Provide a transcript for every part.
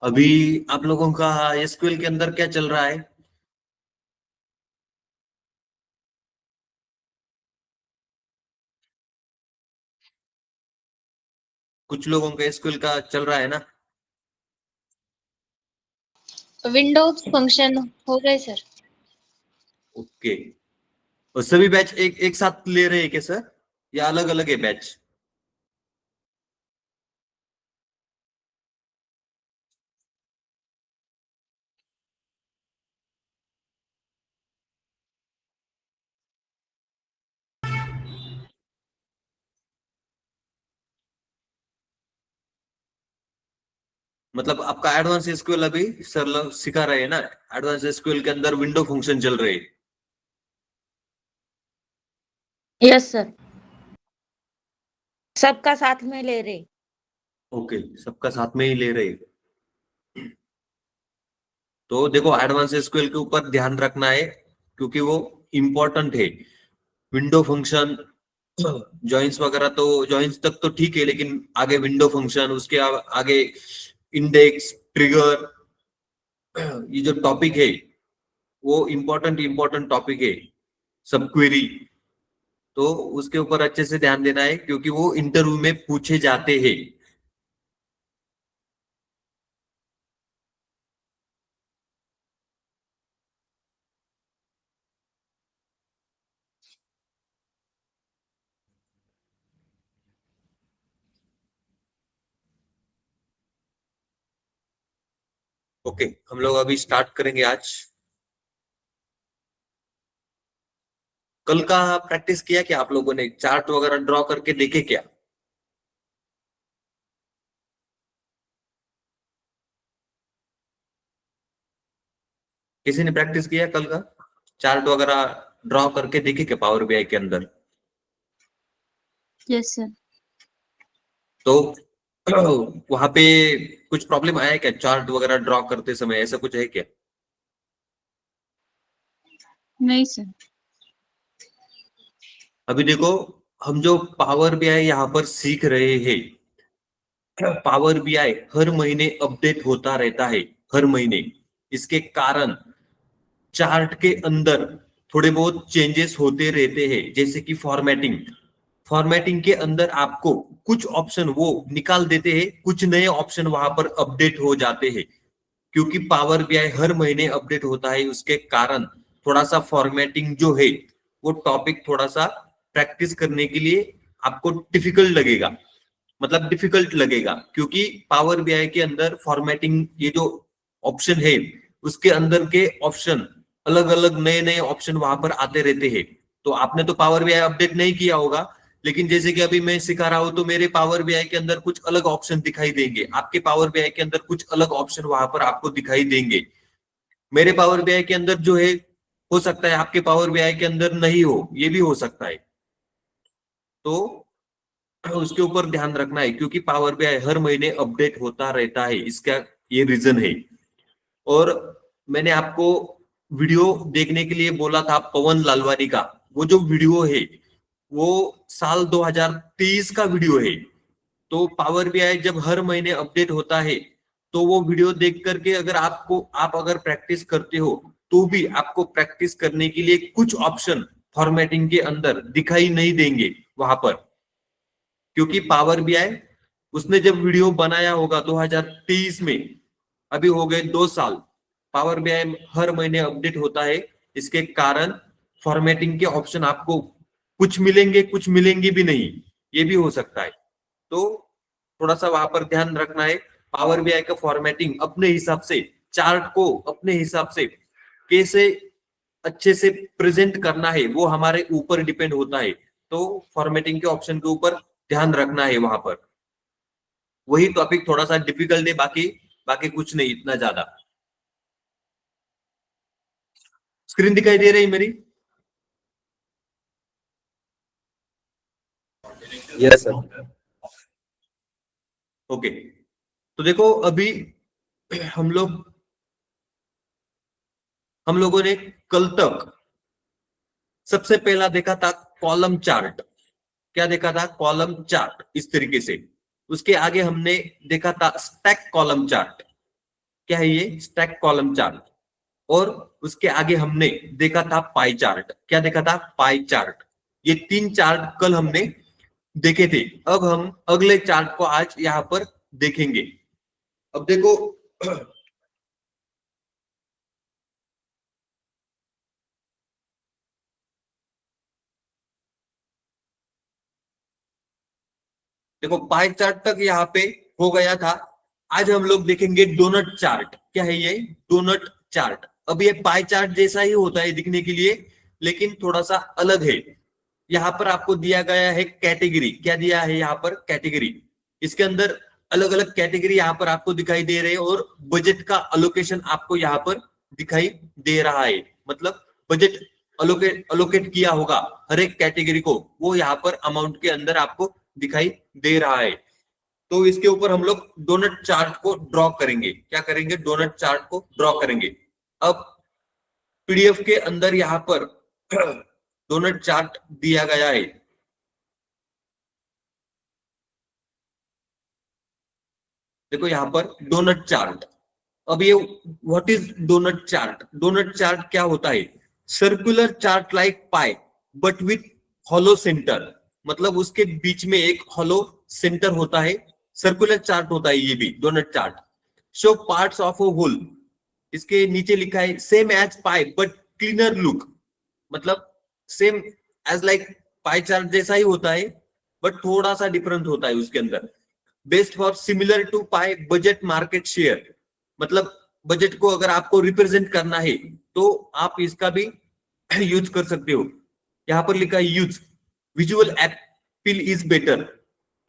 अभी आप लोगों का एसक्यूएल के अंदर क्या चल रहा है? कुछ लोगों का एसक्यूएल का चल रहा है ना? विंडोज फंक्शन हो गए सर। ओके। और सभी बैच एक एक साथ ले रहे हैं क्या सर, या अलग अलग है बैच? मतलब आपका एडवांस एसक्यूएल अभी सर लोग सिखा रहे हैं ना? एडवांस एसक्यूएल के अंदर विंडो फंक्शन चल रहे हैं। यस सर, सबका साथ में ले रहे। ओके, सबका साथ में ही ले रहे हैं। तो देखो, एडवांस एसक्यूएल के ऊपर ध्यान रखना है क्योंकि वो इम्पोर्टेंट है। विंडो फंक्शन, जॉइंस वगैरह तो जॉइंस तक तो ठीक है, लेकिन आगे विंडो फंक्शन, उसके आगे इंडेक्स, ट्रिगर, ये जो टॉपिक है वो इम्पोर्टेंट इम्पोर्टेंट टॉपिक है। सब क्वेरी, तो उसके ऊपर अच्छे से ध्यान देना है क्योंकि वो इंटरव्यू में पूछे जाते हैं। ओके, हम लोग अभी स्टार्ट करेंगे आज। कल का प्रैक्टिस किया क्या आप लोगों ने? चार्ट वगैरह ड्रॉ करके देखे क्या? किसी ने प्रैक्टिस किया कल का? चार्ट वगैरह ड्रॉ करके देखे क्या पावर बीआई के अंदर? Yes sir. तो वहां पे कुछ प्रॉब्लम आया क्या चार्ट वगैरह ड्रॉ करते समय? ऐसा कुछ है क्या? नहीं सर। अभी देखो, हम जो पावर बीआई यहाँ पर सीख रहे हैं, पावर बीआई हर महीने अपडेट होता रहता है, हर महीने। इसके कारण चार्ट के अंदर थोड़े बहुत चेंजेस होते रहते हैं, जैसे कि फॉर्मेटिंग। फॉर्मेटिंग के अंदर आपको कुछ ऑप्शन वो निकाल देते हैं, कुछ नए ऑप्शन वहां पर अपडेट हो जाते हैं। क्योंकि पावर बीआई हर महीने अपडेट होता है, उसके कारण थोड़ा सा फॉर्मेटिंग जो है वो टॉपिक थोड़ा सा प्रैक्टिस करने के लिए आपको डिफिकल्ट लगेगा। मतलब डिफिकल्ट लगेगा क्योंकि पावर बीआई के अंदर फॉर्मेटिंग, ये जो ऑप्शन है उसके अंदर के ऑप्शन अलग अलग नए नए ऑप्शन वहां पर आते रहते हैं। तो आपने तो पावर बीआई अपडेट नहीं किया होगा, लेकिन जैसे कि अभी मैं सिखा रहा हूं तो मेरे पावर बीआई के अंदर कुछ अलग ऑप्शन दिखाई देंगे, आपके पावर बीआई के अंदर कुछ अलग ऑप्शन वहां पर आपको दिखाई देंगे। मेरे पावर बीआई के अंदर जो है, हो सकता है आपके पावर बीआई के अंदर नहीं हो, ये भी हो सकता है। तो उसके ऊपर ध्यान रखना है क्योंकि पावर बीआई हर महीने अपडेट होता रहता है, इसका ये रीजन है। और मैंने आपको वीडियो देखने के लिए बोला था पवन लालवानी का, वो जो वीडियो है वो साल 2023 का वीडियो है। तो पावर बीआई जब हर महीने अपडेट होता है तो वो वीडियो देख करके अगर आप अगर प्रैक्टिस करते हो तो भी आपको प्रैक्टिस करने के लिए कुछ ऑप्शन फॉर्मेटिंग के अंदर दिखाई नहीं देंगे वहां पर। क्योंकि पावर बीआई उसने जब वीडियो बनाया होगा 2023 में, अभी हो गए 2 साल। पावर बीआई हर महीने अपडेट होता है, इसके कारण फॉर्मेटिंग के ऑप्शन आपको कुछ मिलेंगे, कुछ मिलेंगे भी नहीं, ये भी हो सकता है। तो थोड़ा सा वहां पर ध्यान रखना है। पावर बीआई का फॉर्मेटिंग अपने हिसाब से, चार्ट को अपने हिसाब से कैसे अच्छे से प्रेजेंट करना है वो हमारे ऊपर डिपेंड होता है। तो फॉर्मेटिंग के ऑप्शन के ऊपर ध्यान रखना है वहां पर। वही टॉपिक थोड़ा सा डिफिकल्ट है, बाकी बाकी कुछ नहीं इतना ज्यादा। स्क्रीन दिखाई दे रही मेरी? Yes sir. ओके। तो देखो अभी हम लोग हम लोगों ने कल तक सबसे पहला देखा था कॉलम चार्ट। क्या देखा था? कॉलम चार्ट, इस तरीके से। उसके आगे हमने देखा था स्टैक कॉलम चार्ट। क्या है ये? Stack column chart. और उसके आगे हमने देखा था पाई चार्ट। क्या देखा था? Pie chart. ये 3 चार्ट कल हमने देखे थे। अब हम अगले चार्ट को आज यहाँ पर देखेंगे। अब देखो देखो पाई चार्ट तक यहाँ पे हो गया था। आज हम लोग देखेंगे डोनट चार्ट। क्या है ये? Donut chart. अब ये पाई चार्ट जैसा ही होता है दिखने के लिए, लेकिन थोड़ा सा अलग है। यहाँ पर आपको दिया गया है कैटेगरी। क्या दिया है यहाँ पर? कैटेगरी। इसके अंदर अलग अलग कैटेगरी यहाँ पर आपको दिखाई दे रहे हैं, और बजट का अलोकेशन आपको यहाँ पर दिखाई दे रहा है। मतलब बजट अलोकेट किया होगा हर एक कैटेगरी को, वो यहाँ पर अमाउंट के अंदर आपको दिखाई दे रहा है। तो इसके ऊपर हम लोग डोनट चार्ट को ड्रॉ करेंगे। क्या करेंगे? डोनट चार्ट को ड्रॉ करेंगे। अब पीडीएफ के अंदर यहाँ पर डोनट चार्ट दिया गया है। देखो यहाँ पर डोनट चार्ट। अब ये what is donut chart? Donut chart क्या होता है? Circular chart like pie but with hollow centre. मतलब उसके बीच में एक हॉलो सेंटर होता है। सर्कुलर चार्ट होता है ये भी donut chart. Show parts of a whole. इसके नीचे लिखा है same as pie but cleaner look. मतलब same as like pie chart जैसा ही होता है, बट थोड़ा सा डिफरेंट होता है उसके अंदर। Best for similar to pie budget market share. मतलब बजट को अगर आपको रिप्रेजेंट करना है तो आप इसका भी यूज कर सकते हो। यहाँ पर लिखा है use visual appeal is better.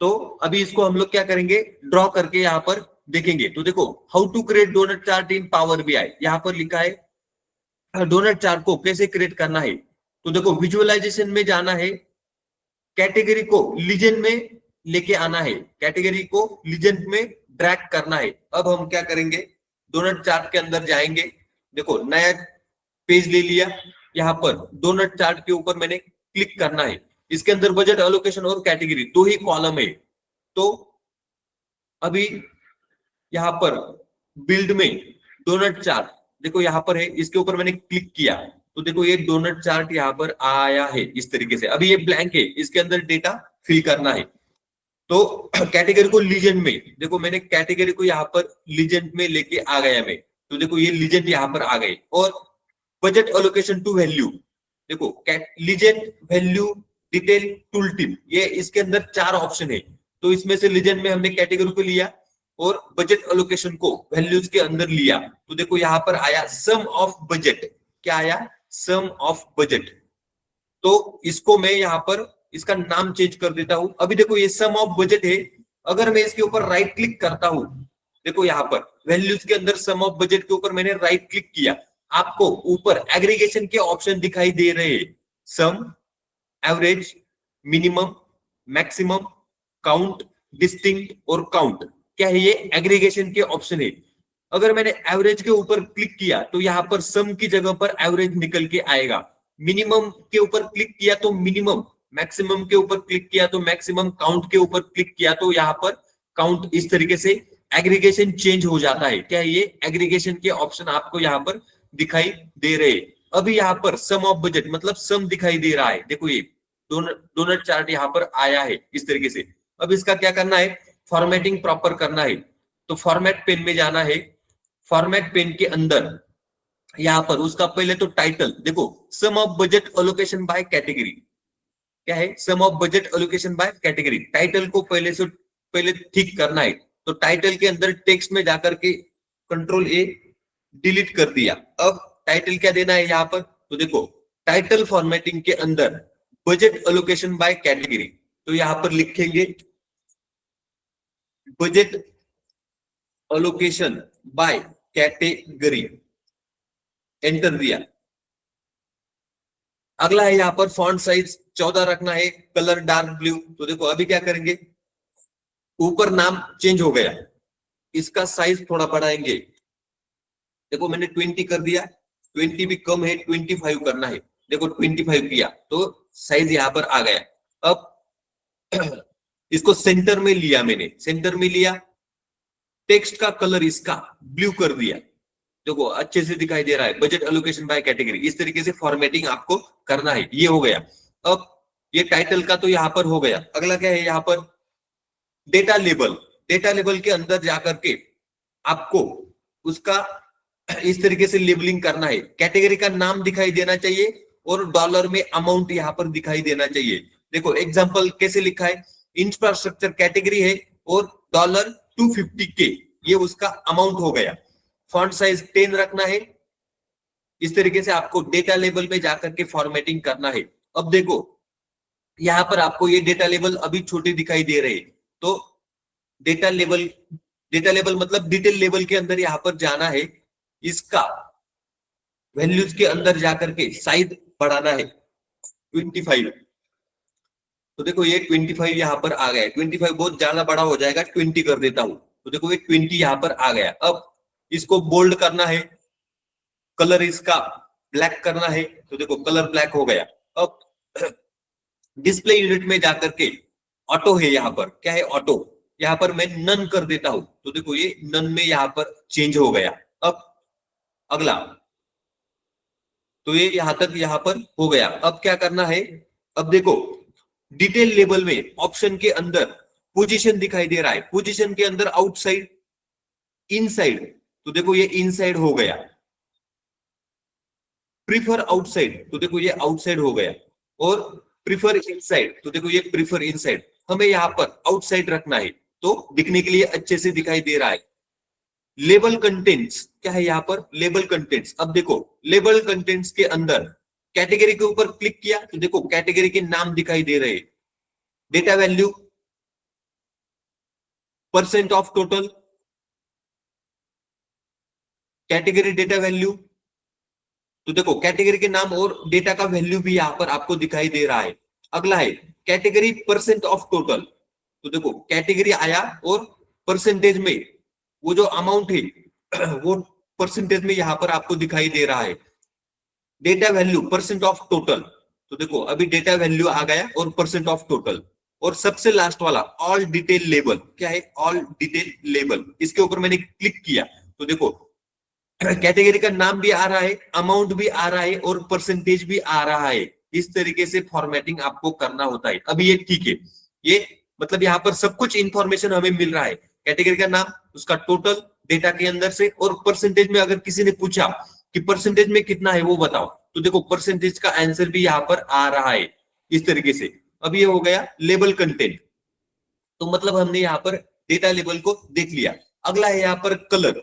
तो अभी इसको हम लोग क्या करेंगे? ड्रॉ करके यहाँ पर देखेंगे। तो देखो how to create donut chart in Power BI. यहाँ पर लिखा है डोनट चार्ट को कैसे क्रिएट करना है। तो देखो विजुअलाइजेशन में जाना है, कैटेगरी को लीजेंड में लेके आना है, कैटेगरी को लीजेंड में ड्रैग करना है। अब हम क्या करेंगे? डोनट चार्ट के अंदर जाएंगे। देखो नया पेज ले लिया। यहाँ पर डोनट चार्ट के ऊपर मैंने क्लिक करना है। इसके अंदर बजट एलोकेशन और कैटेगरी दो ही कॉलम है। तो अभी यहाँ पर बिल्ड में डोनट चार्ट देखो यहाँ पर है, इसके ऊपर मैंने क्लिक किया तो देखो ये डोनट चार्ट यहाँ पर आया है इस तरीके से। अभी ये ब्लैंक है, इसके अंदर डेटा फिल करना है। तो कैटेगरी को लीजेंड में, देखो मैंने कैटेगरी को यहाँ पर लीजेंड में लेके आ गया मैं। तो देखो ये लीजेंड यहाँ पर आ गए। और बजट एलोकेशन टू वैल्यू, देखो legend, value, detail, tool tip, ये इसके अंदर 4 ऑप्शन है। तो इसमें से लीजेंड में हमने कैटेगरी को लिया और बजट एलोकेशन को वैल्यूज के अंदर लिया। तो देखो यहाँ पर आया सम ऑफ बजट। क्या आया? सम ऑफ बजट। तो इसको मैं यहाँ पर इसका नाम चेंज कर देता हूं। अभी देखो ये सम ऑफ बजट है। अगर मैं इसके ऊपर राइट क्लिक करता हूं, देखो यहाँ पर वैल्यूज के अंदर सम ऑफ बजट के ऊपर मैंने राइट क्लिक किया, आपको ऊपर एग्रीगेशन के ऑप्शन दिखाई दे रहे हैं। Sum, average, minimum, maximum, count, distinct और काउंट। क्या है? ये एग्रीगेशन के ऑप्शन है। अगर मैंने एवरेज के ऊपर क्लिक किया तो यहाँ पर सम की जगह पर एवरेज निकल के आएगा। मिनिमम के ऊपर क्लिक किया तो मिनिमम, मैक्सिमम के ऊपर क्लिक किया तो मैक्सिमम, काउंट के ऊपर क्लिक किया तो यहाँ पर काउंट। इस तरीके से एग्रीगेशन चेंज हो जाता है। क्या है? ये एग्रीगेशन के ऑप्शन आपको यहाँ पर दिखाई दे रहे हैं। अभी यहाँ पर सम ऑफ बजट मतलब सम दिखाई दे रहा है। देखो ये डोनट चार्ट यहाँ पर आया है इस तरीके से। अब इसका क्या करना है? फॉर्मेटिंग प्रॉपर करना है। तो फॉर्मेट पेन में जाना है। फॉर्मेट पेन के अंदर यहाँ पर उसका पहले तो टाइटल देखो, sum of budget allocation by category. क्या है? Sum of budget allocation by category. Title को पहले ठीक करना है। तो टाइटल के अंदर टेक्स्ट में जाकर के कंट्रोल ए डिलीट कर दिया। अब टाइटल क्या देना है यहाँ पर? तो देखो टाइटल फॉर्मेटिंग के अंदर बजट एलोकेशन बाय कैटेगरी। तो यहाँ पर लिखेंगे budget allocation by category, enter दिया। अगला है यहाँ पर फॉन्ट साइज 14 रखना है, कलर डार्क ब्लू। तो देखो अभी क्या करेंगे? ऊपर नाम चेंज हो गया, इसका साइज थोड़ा बढ़ाएंगे। देखो मैंने 20 कर दिया, 20 भी कम है, 25 करना है। देखो 25 किया तो साइज यहाँ पर आ गया। अब इसको सेंटर में लिया मैंने, सेंटर में लिया टेक्स्ट का कलर इसका ब्लू कर दिया, देखो अच्छे से दिखाई दे रहा है, बजट एलोकेशन बाय कैटेगरी, इस तरीके से फॉर्मेटिंग आपको करना है, ये हो गया। अब ये टाइटल का तो यहाँ पर हो गया। अगला क्या है यहाँ पर, डेटा लेबल। डेटा लेबल के अंदर जाकर के आपको उसका इस तरीके से लेबलिंग करना है, कैटेगरी का नाम दिखाई देना चाहिए और डॉलर में अमाउंट यहाँ पर दिखाई देना चाहिए। देखो एग्जांपल कैसे लिखा है, इंफ्रास्ट्रक्चर कैटेगरी है और $250K ये उसका अमाउंट हो गया। फॉन्ट साइज 10 रखना है। इस तरीके से आपको डेटा लेबल में जाकर के फॉर्मेटिंग करना है। अब देखो यहाँ पर आपको ये डेटा लेबल अभी छोटे दिखाई दे रहे, तो डेटा लेबल मतलब डिटेल लेवल के अंदर यहाँ पर जाना है, इसका वैल्यूज के अंदर जाकर के साइज बढ़ाना है 25। तो देखो ये 25 यहाँ पर आ गया, 25 बहुत ज्यादा बड़ा हो जाएगा, 20 कर देता हूं। तो देखो ये 20 यहाँ पर आ गया। अब इसको बोल्ड करना है, कलर इसका ब्लैक करना है, तो देखो कलर ब्लैक हो गया। अब डिस्प्ले यूनिट में जाकर के ऑटो है, यहाँ पर क्या है ऑटो, यहाँ पर मैं नन कर देता हूं, तो देखो ये नन में यहाँ पर चेंज हो गया। अब अगला, तो ये यहां तक यहाँ पर हो गया। अब क्या करना है, अब देखो डिटेल लेवल में ऑप्शन के अंदर पोजीशन दिखाई दे रहा है, पोजीशन के अंदर आउटसाइड इनसाइड, तो देखो ये इनसाइड हो गया। प्रीफर आउटसाइड, तो देखो ये आउटसाइड हो गया। और प्रीफर इनसाइड, तो देखो ये प्रीफर इनसाइड। हमें यहाँ पर आउटसाइड रखना है तो दिखने के लिए अच्छे से दिखाई दे रहा है। लेबल कंटेंट्स क्या है यहाँ पर, लेबल कंटेंट्स। अब देखो लेबल कंटेंट्स के अंदर कैटेगरी के ऊपर क्लिक किया तो देखो कैटेगरी के नाम दिखाई दे रहे, data value, percent of total, category data value, तो देखो कैटेगरी के नाम और डेटा का वैल्यू भी यहाँ पर आपको दिखाई दे रहा है। अगला है कैटेगरी परसेंट ऑफ टोटल, तो देखो कैटेगरी आया और परसेंटेज में वो जो अमाउंट है वो परसेंटेज में यहाँ पर आपको दिखाई दे रहा है। Data value percent of total, तो देखो अभी डेटा वैल्यू आ गया और परसेंट ऑफ टोटल। और सबसे लास्ट वाला ऑल डिटेल लेबल, क्या है ऑल डिटेल लेबल, इसके ऊपर मैंने क्लिक किया तो देखो कैटेगरी का नाम भी आ रहा है, अमाउंट भी आ रहा है और परसेंटेज भी आ रहा है। इस तरीके से फॉर्मेटिंग आपको करना होता है। अभी ये ठीक है, ये मतलब यहाँ पर सब कुछ इंफॉर्मेशन हमें मिल रहा है, कैटेगरी का नाम, उसका टोटल डेटा के अंदर से, और परसेंटेज में अगर किसी ने पूछा कि परसेंटेज में कितना है वो बताओ, तो देखो परसेंटेज का आंसर भी यहाँ पर आ रहा है इस तरीके से। अब ये हो गया लेबल कंटेंट, तो मतलब हमने यहाँ पर डेटा लेबल को देख लिया। अगला है यहाँ पर कलर।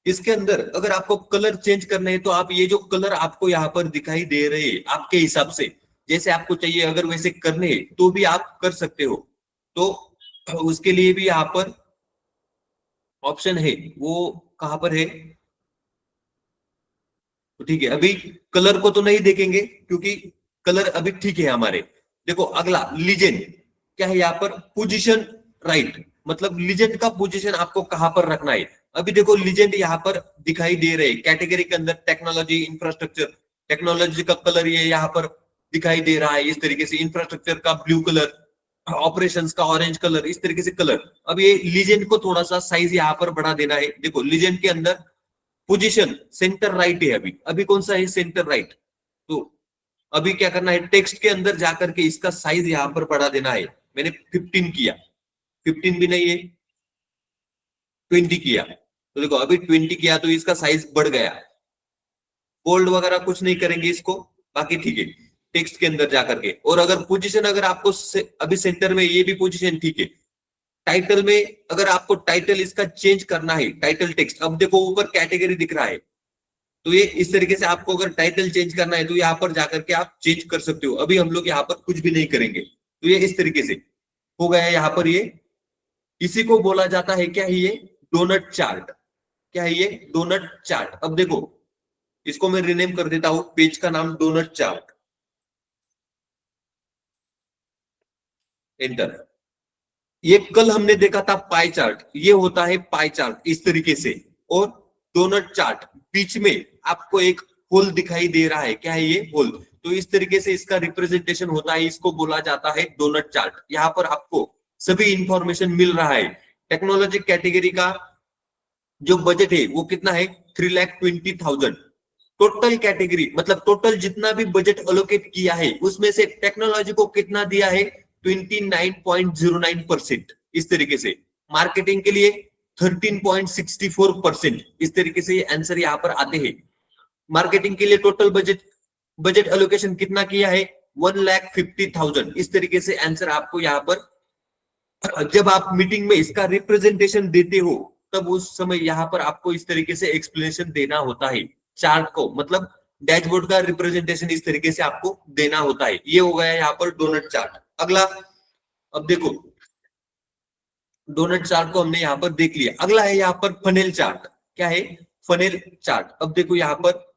इसके अंदर अगर आपको कलर चेंज करना है तो आप ये जो कलर आपको यहाँ पर दिखाई दे रहे हैं आपके हिसाब से जैसे आपको चाहिए, अगर वैसे करने हैं तो भी आप कर सकते हो। तो उसके लिए भी यहाँ पर ऑप्शन है, वो कहां पर है, तो ठीक है अभी कलर को तो नहीं देखेंगे क्योंकि कलर अभी ठीक है हमारे। देखो अगला लीजेंड, क्या है यहाँ पर पोजीशन राइट, मतलब लीजेंड का पोजीशन आपको कहां पर रखना है। अभी देखो लीजेंड यहाँ पर दिखाई दे रहे कैटेगरी के अंदर, टेक्नोलॉजी इंफ्रास्ट्रक्चर, टेक्नोलॉजी का कलर ये यहाँ पर दिखाई दे रहा है इस तरीके से, इंफ्रास्ट्रक्चर का ब्लू कलर, ऑपरेशंस का ऑरेंज कलर, इस तरीके से कलर। अब ये लीजेंड को थोड़ा सा साइज यहाँ पर बढ़ा देना है। देखो लीजेंड के अंदर पोजीशन सेंटर राइट है, अभी अभी कौन सा है सेंटर राइट, तो अभी क्या करना है टेक्स्ट के अंदर जाकर के इसका साइज यहाँ पर बढ़ा देना है। मैंने 15 किया, 15 भी नहीं है 20 किया, तो देखो अभी 20 किया तो इसका साइज बढ़ गया। बोल्ड वगैरह कुछ नहीं करेंगे इसको, बाकी ठीक है टेक्स्ट के अंदर जाकर के। और अगर पोजीशन अगर आपको अभी सेंटर में ये भी पोजीशन ठीक है। टाइटल में अगर आपको टाइटल इसका चेंज करना है, टाइटल टेक्स्ट, अब देखो ऊपर कैटेगरी दिख रहा है, तो ये इस तरीके से आपको अगर टाइटल चेंज करना है तो यहाँ पर जाकर के आप चेंज कर सकते हो। अभी हम लोग यहाँ पर कुछ भी नहीं करेंगे, तो ये इस तरीके से हो गया यहाँ पर। ये इसी को बोला जाता है क्या है ये डोनट चार्ट, क्या है ये डोनट चार्ट। अब देखो इसको मैं रिनेम कर देता हूं, पेज का नाम डोनट चार्ट, एंटर। ये कल हमने देखा था पाई चार्ट, ये होता है पाई चार्ट इस तरीके से। और डोनट चार्ट बीच में आपको एक होल दिखाई दे रहा है, क्या है ये होल, तो इस तरीके से इसका रिप्रेजेंटेशन होता है, इसको बोला जाता है डोनट चार्ट। यहाँ पर आपको सभी इंफॉर्मेशन मिल रहा है, टेक्नोलॉजी कैटेगरी का जो बजट है वो कितना है 3,20,000। टोटल कैटेगरी मतलब टोटल जितना भी बजट एलोकेट किया है उसमें से टेक्नोलॉजी को कितना दिया है 29.09%। इस तरीके से मार्केटिंग के लिए 13.64%। इस तरीके से ये आंसर यहाँ पर आते हैं। मार्केटिंग के लिए टोटल बजट एलोकेशन कितना किया है 1,50,000। इस तरीके से आंसर आपको यहाँ पर जब आप मीटिंग में इसका रिप्रेजेंटेशन देते हो तब उस समय यहाँ पर आपको इस तरीके से एक्सप्लेनेशन देना होता है। चार्ट को मतलब डैशबोर्ड का रिप्रेजेंटेशन इस तरीके से आपको देना होता है। ये हो गया यहाँ पर डोनट चार्ट। अगला, अब देखो डोनट चार्ट को हमने यहाँ पर देख लिया। अगला है यहाँ पर फनेल चार्ट। क्या है फनेल चार्ट। अब देखो यहाँ पर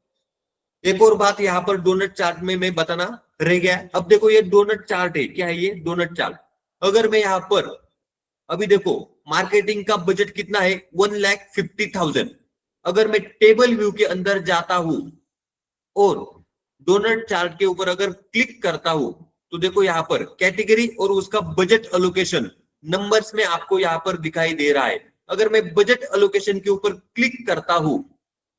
एक और बात यहाँ पर डोनट चार्ट में मैं बताना रह गया। अब देखो ये डोनट चार्ट है। क्या है ये डोनट चार्ट। अगर मैं यहाँ पर अभी देखो मार्केटिंग का बजट कितना है 1,50,000। अगर मैं टेबल व्यू के अंदर जाता हूं और डोनट चार्ट के ऊपर अगर क्लिक करता हूं तो देखो यहाँ पर कैटेगरी और उसका बजट एलोकेशन नंबर्स में आपको यहाँ पर दिखाई दे रहा है। अगर मैं बजट एलोकेशन के ऊपर क्लिक करता हूं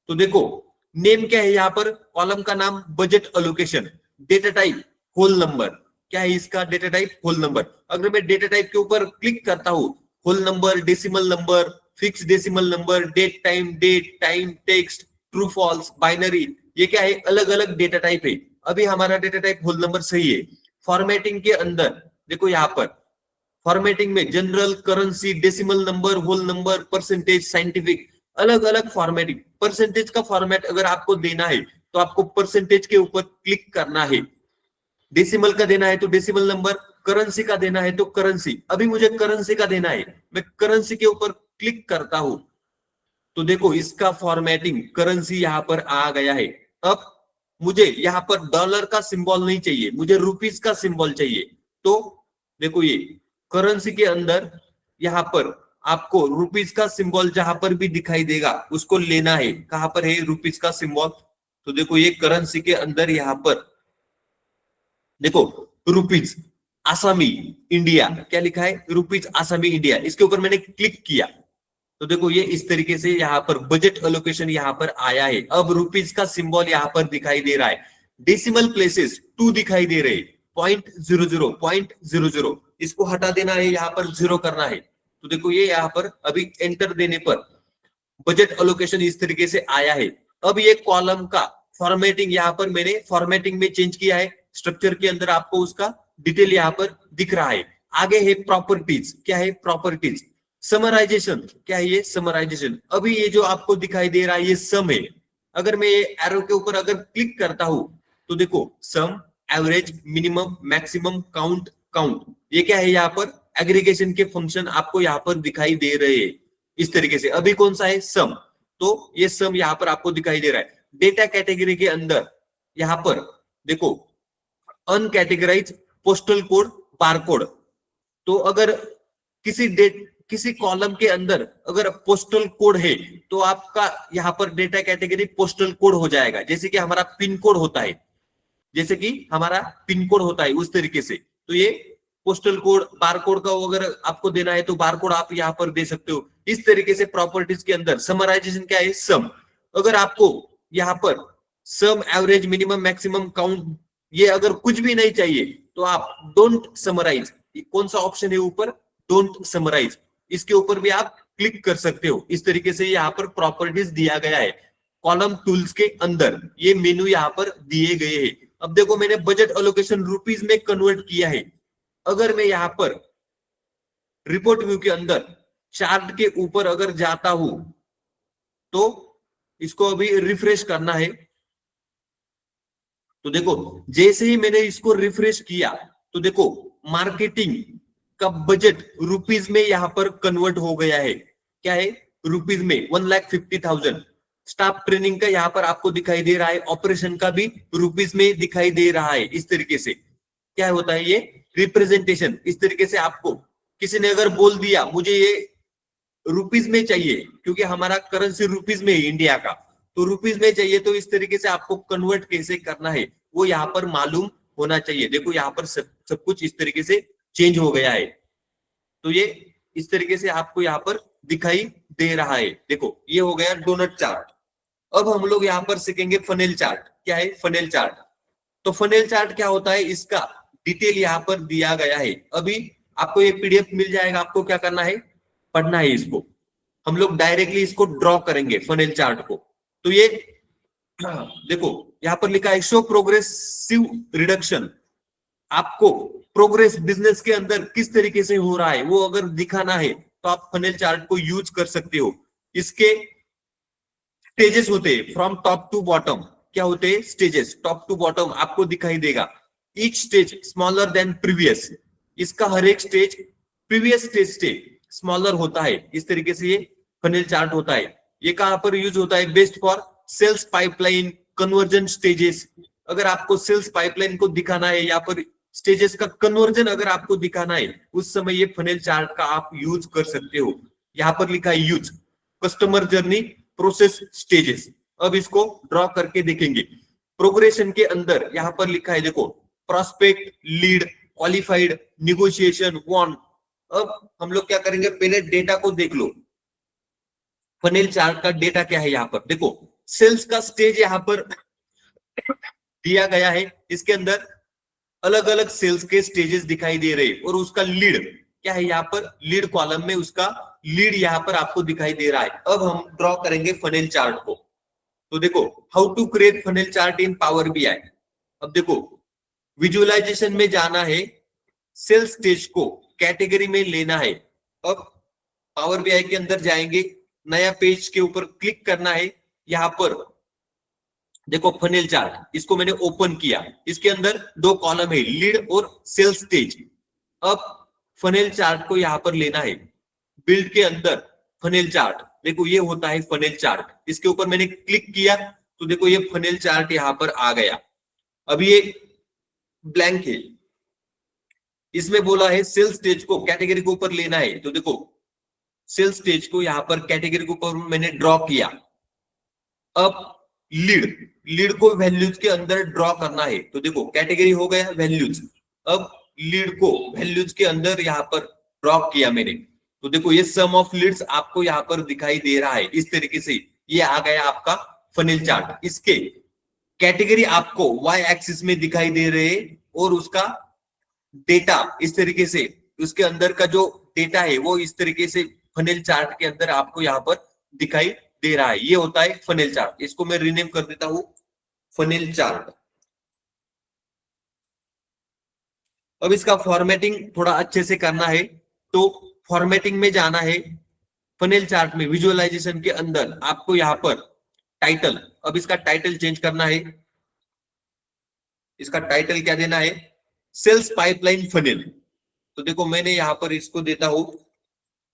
तो देखो नेम क्या है यहाँ पर, कॉलम का नाम budget allocation, data type whole number. क्या है इसका डेटा टाइप होल नंबर। अगर मैं डेटा टाइप के ऊपर क्लिक करता हूं whole number, decimal number, fix decimal number, date time text, true false, binary, ये क्या है अलग अलग डेटा टाइप है। अभी हमारा डेटा टाइप होल नंबर सही है। फॉर्मेटिंग के अंदर देखो यहाँ पर फॉर्मेटिंग में general, currency, decimal number, whole number, percentage, scientific, अलग अलग फॉर्मेटिंग। परसेंटेज का फॉर्मेट अगर आपको देना है तो आपको परसेंटेज के ऊपर क्लिक करना है। डेसिमल का देना है तो डेसिमल नंबर, करेंसी का देना है तो करेंसी। अभी मुझे करेंसी का देना है, मैं करेंसी के ऊपर क्लिक करता हूं तो देखो इसका फॉर्मेटिंग करेंसी यहां पर आ गया है। अब मुझे यहां पर डॉलर का सिंबल नहीं चाहिए, मुझे रुपीस का सिंबल चाहिए। तो देखो ये करेंसी के अंदर यहां पर आपको रुपीस का सिंबल जहां पर भी दिखाई देगा उसको लेना है। कहां पर है रुपीस का सिंबल। तो देखो ये करेंसी के अंदर यहां पर देखो रुपीज आसामी इंडिया, क्या लिखा है रुपीज आसामी इंडिया। इसके ऊपर मैंने क्लिक किया तो देखो ये इस तरीके से यहाँ पर बजट एलोकेशन यहाँ पर आया है। अब रुपीज का सिंबल यहाँ पर दिखाई दे रहा है। डेसिमल प्लेसेस 2 दिखाई दे रहे, 0.00, इसको हटा देना है, यहाँ पर 0 करना है। तो देखो ये यहाँ पर अभी एंटर देने पर बजट एलोकेशन इस तरीके से आया है। अब ये कॉलम का फॉर्मेटिंग यहाँ पर मैंने फॉर्मेटिंग में चेंज किया है। स्ट्रक्चर के अंदर आपको उसका डिटेल यहाँ पर दिख रहा है। आगे है प्रॉपर्टीज। क्या है प्रॉपर्टीज। समराइजेशन। क्या है ये समराइजेशन। अभी ये जो आपको दिखाई दे रहा है ये सम है। अगर मैं ये एरो के ऊपर अगर क्लिक करता हूं तो देखो सम, एवरेज, मिनिमम, मैक्सिमम, काउंट, ये क्या है यहाँ पर एग्रीगेशन के फंक्शन आपको यहाँ पर दिखाई दे रहे हैं इस तरीके से। अभी कौन सा है सम, तो ये सम यहाँ पर आपको दिखाई दे रहा है। डेटा कैटेगरी के अंदर यहाँ पर देखो अनकैटेगराइज, पोस्टल कोड, बारकोड। तो अगर किसी कॉलम के अंदर अगर पोस्टल कोड है तो आपका यहाँ पर डेटा कैटेगरी पोस्टल कोड हो जाएगा। जैसे कि हमारा पिन कोड होता है, जैसे कि हमारा पिन कोड होता है उस तरीके से। तो ये पोस्टल कोड, बारकोड का अगर आपको देना है तो बारकोड आप यहाँ पर दे सकते हो। इस तरीके से प्रॉपर्टीज के अंदर समराइजेशन क्या है सम। अगर आपको यहाँ पर सम, एवरेज, मिनिमम, मैक्सिमम, काउंट ये अगर कुछ भी नहीं चाहिए तो आप डोंट समराइज, कौन सा ऑप्शन है ऊपर डोंट समराइज, इसके ऊपर भी आप क्लिक कर सकते हो। इस तरीके से यहाँ पर प्रॉपर्टीज दिया गया है। कॉलम टूल्स के अंदर ये मेनू यहाँ पर दिए गए हैं। अब देखो मैंने बजट एलोकेशन रुपीज में कन्वर्ट किया है। अगर मैं यहाँ पर रिपोर्ट व्यू के अंदर चार्ट के ऊपर अगर जाता हूं तो इसको अभी रिफ्रेश करना है। तो देखो जैसे ही मैंने इसको रिफ्रेश किया तो देखो मार्केटिंग का बजट रुपीज में यहां पर कन्वर्ट हो गया है। क्या है रुपीज में 1,50,000। स्टाफ ट्रेनिंग का यहाँ पर आपको दिखाई दे रहा है, ऑपरेशन का भी रुपीज में दिखाई दे रहा है। इस तरीके से क्या होता है ये रिप्रेजेंटेशन। इस तरीके से आपको किसी ने अगर बोल दिया मुझे ये रुपीज में चाहिए क्योंकि हमारा करेंसी रुपीज में है इंडिया का, तो रुपीज में चाहिए तो इस तरीके से आपको कन्वर्ट कैसे करना है वो यहाँ पर मालूम होना चाहिए। देखो यहाँ पर सब कुछ इस तरीके से चेंज हो गया है। तो ये इस तरीके से आपको यहाँ पर दिखाई दे रहा है। देखो ये हो गया डोनट चार्ट। अब हम लोग यहाँ पर सीखेंगे फनेल चार्ट। क्या है फनेल चार्ट? तो फनेल चार्ट क्या होता है, इसका डिटेल यहाँ पर दिया गया है। अभी आपको ये पीडीएफ मिल जाएगा, आपको क्या करना है, पढ़ना है इसको। हम लोग डायरेक्टली इसको ड्रॉ करेंगे फनेल चार्ट को। तो ये देखो यहाँ पर लिखा है शो प्रोग्रेसिव रिडक्शन। आपको प्रोग्रेस बिजनेस के अंदर किस तरीके से हो रहा है वो अगर दिखाना है तो आप फनेल चार्ट को यूज कर सकते हो। इसके स्टेजेस होते हैं फ्रॉम टॉप टू बॉटम। क्या होते हैं स्टेजेस? टॉप टू बॉटम आपको दिखाई देगा। Each stage smaller than previous. इसका हर एक स्टेज प्रीवियस स्टेज से स्मॉलर होता है। इस तरीके से ये फनेल चार्ट होता है। ये कहां पर यूज होता है? Best for sales pipeline conversion stages. अगर आपको सेल्स पाइपलाइन को दिखाना है या पर स्टेजेस का कन्वर्जन अगर आपको दिखाना है, उस समय ये फनेल चार्ट का आप यूज कर सकते हो। यहां पर लिखा है use customer journey process stages. अब इसको ड्रॉ करके देखेंगे। प्रोग्रेशन के अंदर यहां पर लिखा है देखो prospect, lead, qualified, negotiation, won. अब हम लोग क्या करेंगे, पहले डेटा को देख लो। फनेल चार्ट का डेटा क्या है यहाँ पर देखो। सेल्स का स्टेज यहाँ पर दिया गया है। इसके अंदर अलग अलग सेल्स के स्टेजेस दिखाई दे रहे हैं और उसका लीड क्या है यहाँ पर, लीड कॉलम में उसका लीड यहाँ पर आपको दिखाई दे रहा है। अब हम ड्रॉ करेंगे फनेल चार्ट को। तो देखो how to create funnel chart in Power BI. अब देखो विजुअलाइजेशन में जाना है, सेल्स स्टेज को कैटेगरी में लेना है। अब पावर बीआई के अंदर जाएंगे, नया पेज के ऊपर क्लिक करना है। यहां पर देखो फनेल चार्ट, इसको मैंने ओपन किया। इसके अंदर दो कॉलम है, लीड और सेल्स स्टेज। अब फनेल चार्ट को यहां पर लेना है। बिल्ड के अंदर फनेल चार्ट, देखो ये होता है फनेल चार्ट। इसके ऊपर मैंने क्लिक किया तो देखो ये फनेल चार्ट यहां पर आ गया। अब ये ब्लैंक है, इसमें बोला है सेल्स स्टेज को कैटेगरी के ऊपर लेना है। तो देखो सेल्स स्टेज को यहां पर कैटेगरी के ऊपर मैंने ड्रॉ किया। अब लीड को वैल्यूज के अंदर ड्रॉ करना है। तो देखो कैटेगरी हो गया वैल्यूज। अब लीड को वैल्यूज के अंदर यहां पर ड्रॉ किया मैंने। तो देखो ये सम ऑफ लीड्स आपको यहां पर दिखाई दे रहा है। इस तरीके से ये आ गया आपका फनेल चार्ट। इसके कैटेगरी आपको वाई एक्सिस में दिखाई दे रहे हैं और उसका डेटा इस तरीके से, उसके अंदर का जो डेटा है वो इस तरीके से फनेल चार्ट के अंदर आपको यहां पर दिखाई दे रहा है। ये होता है फनेल चार्ट। इसको मैं रीनेम कर देता हूं फनेल चार्ट। अब इसका फॉर्मेटिंग थोड़ा अच्छे से करना है तो फॉर्मेटिंग में जाना है। फनेल चार्ट में विजुअलाइजेशन के अंदर आपको यहां पर टाइटल, अब इसका टाइटल चेंज करना है। इसका टाइटल क्या देना है, सेल्स पाइपलाइन फनेल। तो देखो मैंने यहां पर इसको देता हूं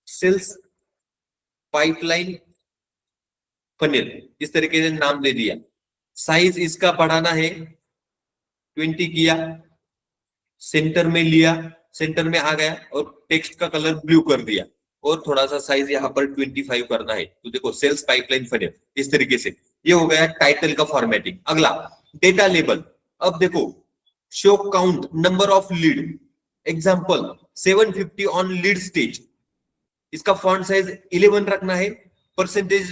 सेल्स पाइपलाइन फनेल, इस तरीके से नाम दे दिया। साइज इसका बढ़ाना है 20 किया, सेंटर में लिया, सेंटर में आ गया और टेक्स्ट का कलर ब्लू कर दिया और थोड़ा सा साइज यहाँ पर 25 करना है। तो देखो सेल्स पाइपलाइन फनेल इस तरीके से। ये हो गया टाइटल का फॉर्मेटिंग। अगला डेटा लेबल। अब देखो show count number of lead, example 750 on lead stage. इसका फॉन्ट साइज 11 रखना है। परसेंटेज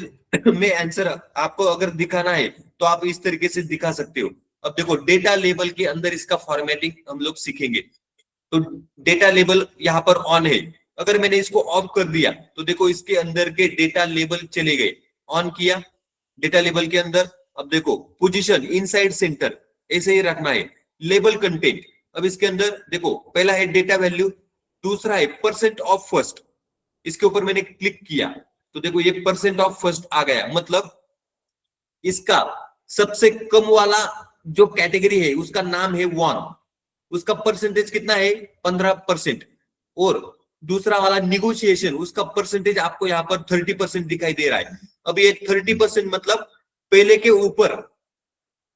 में आंसर आपको अगर दिखाना है तो आप इस तरीके से दिखा सकते हो। अब देखो डेटा लेबल के अंदर इसका फॉर्मेटिंग हम लोग सीखेंगे। तो डेटा लेबल यहाँ पर ऑन है। अगर मैंने इसको ऑफ कर दिया तो देखो इसके अंदर के डेटा लेबल चले गए। ऑन किया डेटा लेबल के अंदर, अब देखो पोजीशन इनसाइड सेंटर ऐसे ही रखना है। लेबल कंटेंट, अब इसके अंदर देखो पहला है डेटा वैल्यू, दूसरा है परसेंट ऑफ फर्स्ट। इसके ऊपर मैंने क्लिक किया तो देखो ये परसेंट ऑफ फर्स्ट आ गया। मतलब इसका सबसे कम वाला जो कैटेगरी है उसका नाम है वन, उसका परसेंटेज कितना है 15%। और दूसरा वाला निगोशिएशन, उसका परसेंटेज आपको यहाँ पर 30% दिखाई दे रहा है। अब ये 30% मतलब पहले के ऊपर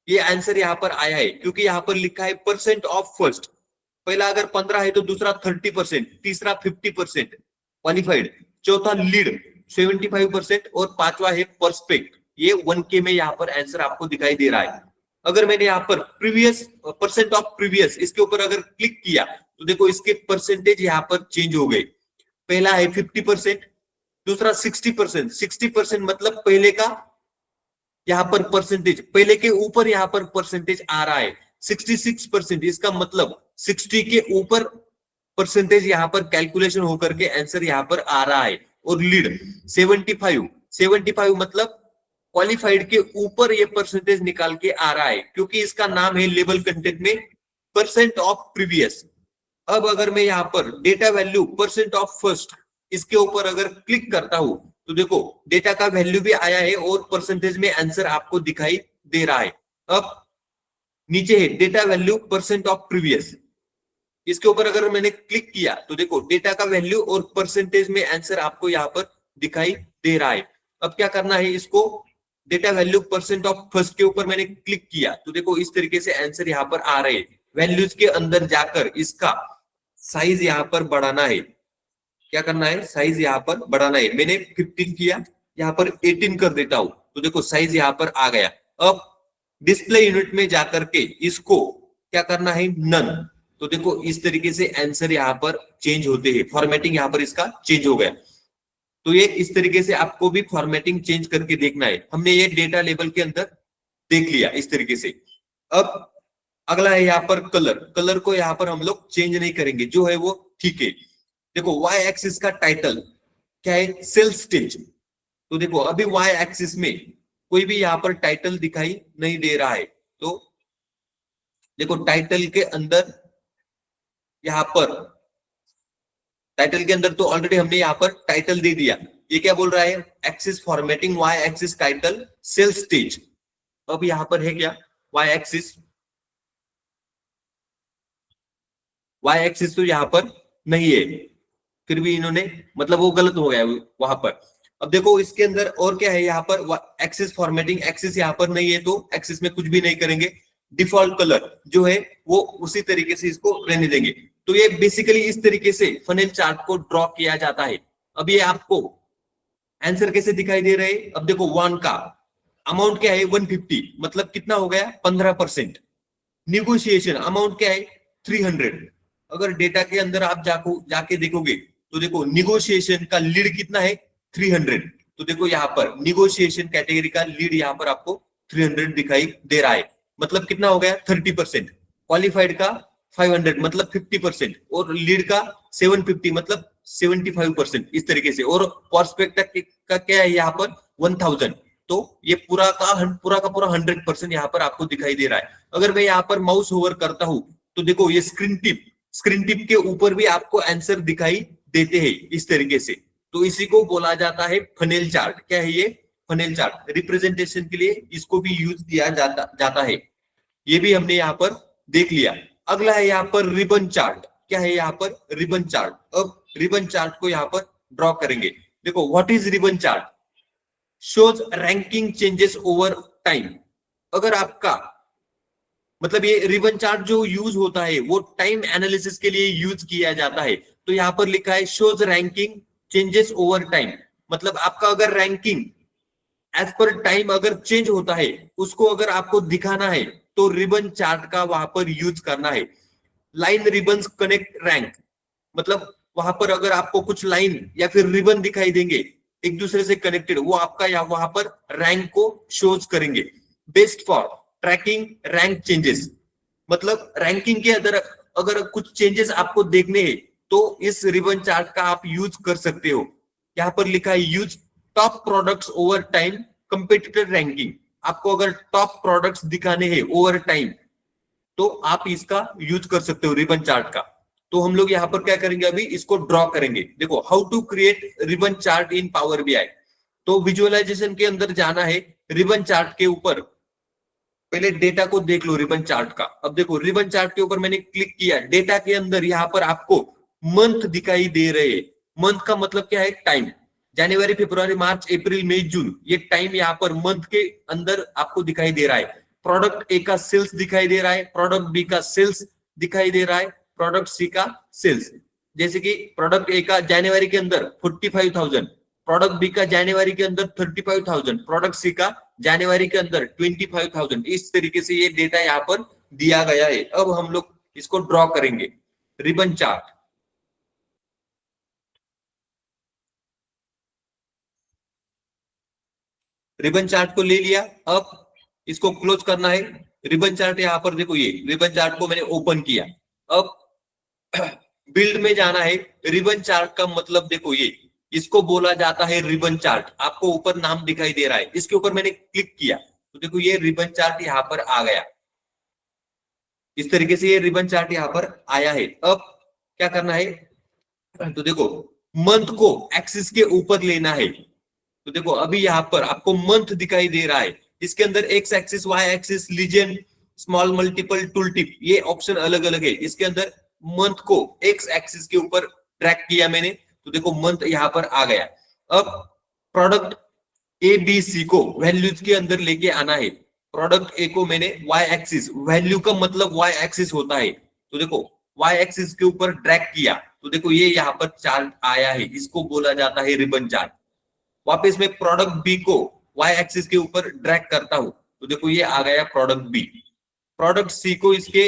ये आंसर यहाँ पर आया है क्योंकि यहाँ पर लिखा है परसेंट ऑफ फर्स्ट। पहला अगर 15 है तो दूसरा 30%, तीसरा 50% क्वालिफाइड, चौथा लीड 75% और पांचवा है परस्पेक्ट। ये 1K में यहाँ पर आंसर आपको दिखाई दे रहा है। अगर मैंने यहाँ पर प्रीवियस, परसेंट ऑफ प्रीवियस, इसके ऊपर अगर क्लिक किया तो देखो इसके परसेंटेज यहाँ पर चेंज हो गए। पहला है 50%, दूसरा 60%, 60% मतलब पहले का यहाँ पर परसेंटेज, पहले के ऊपर यहाँ पर परसेंटेज आ रहा है 66%, इसका मतलब 60 के ऊपर परसेंटेज यहाँ पर कैलकुलेशन होकर के आंसर यहाँ पर आ रहा है। और लीड 75, 75 मतलब क्वालिफाइड के ऊपर ये परसेंटेज निकाल के आ रहा है, क्योंकि इसका नाम है लेवल कंटेंट में परसेंट ऑफ प्रीवियस। अब अगर मैं यहाँ पर data value percent of first, इसके ऊपर अगर क्लिक करता हूं तो देखो डेटा का वैल्यू भी आया है और परसेंटेज में आंसर आपको दिखाई दे रहा है। अब नीचे है data value percent of previous, इसके ऊपर अगर मैंने क्लिक किया तो देखो डेटा का वैल्यू और परसेंटेज में आंसर आपको यहाँ पर दिखाई दे रहा है। अब क्या करना है, इसको data value percent of first के ऊपर मैंने क्लिक किया तो देखो इस तरीके से आंसर यहाँ पर आ रहे हैं। वैल्यूज के अंदर जाकर इसका साइज यहाँ पर बढ़ाना है। क्या करना है, साइज यहाँ पर बढ़ाना है। मैंने 15 किया, यहाँ पर 18 कर देता हूं तो देखो साइज यहाँ पर आ गया। अब डिस्प्ले यूनिट में जाकर के इसको क्या करना है, नन, तो देखो इस तरीके से आंसर यहाँ पर चेंज होते हैं। फॉर्मेटिंग यहाँ पर इसका चेंज हो गया। तो ये इस तरीके से आपको भी फॉर्मेटिंग चेंज करके देखना है। हमने ये डेटा लेवल के अंदर देख लिया इस तरीके से। अब अगला है यहाँ पर कलर। कलर को यहाँ पर हम लोग चेंज नहीं करेंगे, जो है वो ठीक है। देखो वाई एक्सिस का टाइटल क्या है, सेल्स स्टेज। तो देखो अभी वाई एक्सिस में कोई भी यहाँ पर टाइटल दिखाई नहीं दे रहा है। तो देखो टाइटल के अंदर, यहाँ पर टाइटल के अंदर तो ऑलरेडी हमने यहाँ पर टाइटल दे दिया। ये क्या बोल रहा है, axis formatting Y axis title sales stage. अब यहाँ पर है क्या, वाई एक्सिस, वाई एक्सिस तो यहाँ पर नहीं है, फिर भी इन्होंने मतलब वो गलत हो गया वहां पर। अब देखो इसके अंदर और क्या है, यहाँ पर एक्सिस फॉर्मेटिंग, एक्सिस यहाँ पर नहीं है तो एक्सिस में कुछ भी नहीं करेंगे। डिफॉल्ट कलर जो है वो उसी तरीके से इसको रहने देंगे। तो ये बेसिकली इस तरीके से फनेल चार्ट को ड्रॉ किया जाता है। अब ये आपको आंसर कैसे दिखाई दे रहे हैं, अब देखो वन का अमाउंट क्या है 150, मतलब कितना हो गया 15%। निगोशिएशन अमाउंट क्या है 300। अगर डेटा के अंदर आप जाके देखोगे तो देखो निगोशिएशन का लीड कितना है 300। तो देखो यहाँ पर निगोशिएशन कैटेगरी का लीड यहाँ पर आपको 300 दिखाई दे रहा है, मतलब कितना हो गया 30%। क्वालिफाइड का 500 मतलब 50%, और लीड का 750 मतलब 75%, इस तरीके से। और प्रोस्पेक्ट का क्या है यहाँ पर 1000। तो ये पूरा का पूरा 100% यहाँ पर आपको दिखाई दे रहा है। अगर मैं यहाँ पर माउस होवर करता हूं तो देखो ये स्क्रीन टिप के ऊपर भी आपको आंसर दिखाई देते हैं इस तरीके से। तो इसी को बोला जाता है फनेल चार्ट। क्या है ये, फनेल चार्ट। रिप्रेजेंटेशन के लिए इसको भी यूज किया जाता है। ये भी हमने यहाँ पर देख लिया। अगला है यहाँ पर रिबन चार्ट। क्या है यहाँ पर, रिबन चार्ट। अब रिबन चार्ट को यहाँ पर ड्रॉ करेंगे। देखो what is ribbon chart, shows ranking changes over time. अगर आपका मतलब ये रिबन चार्ट जो यूज होता है वो टाइम एनालिसिस के लिए यूज किया जाता है। तो यहाँ पर लिखा है shows ranking changes over time, मतलब आपका अगर रैंकिंग एज पर टाइम अगर चेंज होता है उसको अगर आपको दिखाना है तो रिबन चार्ट का वहां पर यूज करना है। लाइन रिबन्स कनेक्ट रैंक, मतलब वहां पर अगर आपको कुछ लाइन या फिर रिबन दिखाई देंगे एक दूसरे से कनेक्टेड, वो आपका या वहां पर रैंक को शोज करेंगे। Best for tracking rank changes, मतलब रैंकिंग के अंदर अगर कुछ चेंजेस आपको देखने हैं तो इस रिबन चार्ट का आप यूज कर सकते हो। यहाँ पर लिखा है use top products over time competitor ranking. आपको अगर टॉप प्रोडक्ट्स दिखाने हैं ओवर टाइम तो आप इसका यूज कर सकते हो रिबन चार्ट का। तो हम लोग यहाँ पर क्या करेंगे, अभी इसको ड्रॉ करेंगे। देखो how to create ribbon chart in Power BI. तो विजुअलाइजेशन के अंदर जाना है, रिबन चार्ट के ऊपर पहले डेटा को देख लो रिबन चार्ट का। अब देखो रिबन चार्ट के ऊपर मैंने क्लिक किया, डेटा के अंदर यहाँ पर आपको मंथ दिखाई दे रहे। मंथ का मतलब क्या है, टाइम। जनवरी फरवरी मार्च अप्रैल मई जून, ये टाइम यहाँ पर मंथ के अंदर आपको दिखाई दे रहा है। प्रोडक्ट ए का सेल्स दिखाई दे रहा है, प्रोडक्ट बी का सेल्स दिखाई दे रहा है, प्रोडक्ट सी का सेल्स। जैसे कि प्रोडक्ट ए का जनवरी के अंदर 45,000, प्रोडक्ट बी का जनवरी के अंदर 35,000, प्रोडक्ट सी का जनवरी के अंदर 25,000। इस तरीके से ये डेटा यहाँ पर दिया गया है। अब हम लोग इसको ड्रॉ करेंगे रिबन चार्ट। रिबन चार्ट को ले लिया, अब इसको क्लोज करना है। रिबन चार्ट यहाँ पर देखो, ये रिबन चार्ट को मैंने ओपन किया। अब बिल्ड में जाना है। रिबन चार्ट का मतलब देखो, ये इसको बोला जाता है रिबन चार्ट। आपको ऊपर नाम दिखाई दे रहा है, इसके ऊपर मैंने क्लिक किया तो देखो ये रिबन चार्ट यहाँ पर आ गया। इस तरीके से ये रिबन चार्ट यहाँ पर आया है। अब क्या करना है, तो देखो मंथ को एक्सिस के ऊपर लेना है। तो देखो अभी यहाँ पर आपको मंथ दिखाई दे रहा है, इसके अंदर X axis, Y axis, legend, small multiple, tooltip, ये ऑप्शन अलग अलग है। इसके अंदर मंथ को एक्स एक्सिस के ऊपर ट्रैक किया मैंने, तो देखो मंथ यहाँ पर आ गया। अब प्रोडक्ट ए बी सी को वैल्यूज के अंदर लेके आना है। प्रोडक्ट ए को मैंने वाई एक्सिस, वैल्यू का मतलब वाई एक्सिस होता है, तो देखो वाई एक्सिस के ऊपर ड्रैग किया तो देखो ये यहाँ पर चार्ट आया है, इसको बोला जाता है रिबन चार्ट। वापस मैं प्रोडक्ट बी को वाई एक्सिस के ऊपर ड्रैग करता हूं तो देखो ये आ गया प्रोडक्ट बी। प्रोडक्ट सी को इसके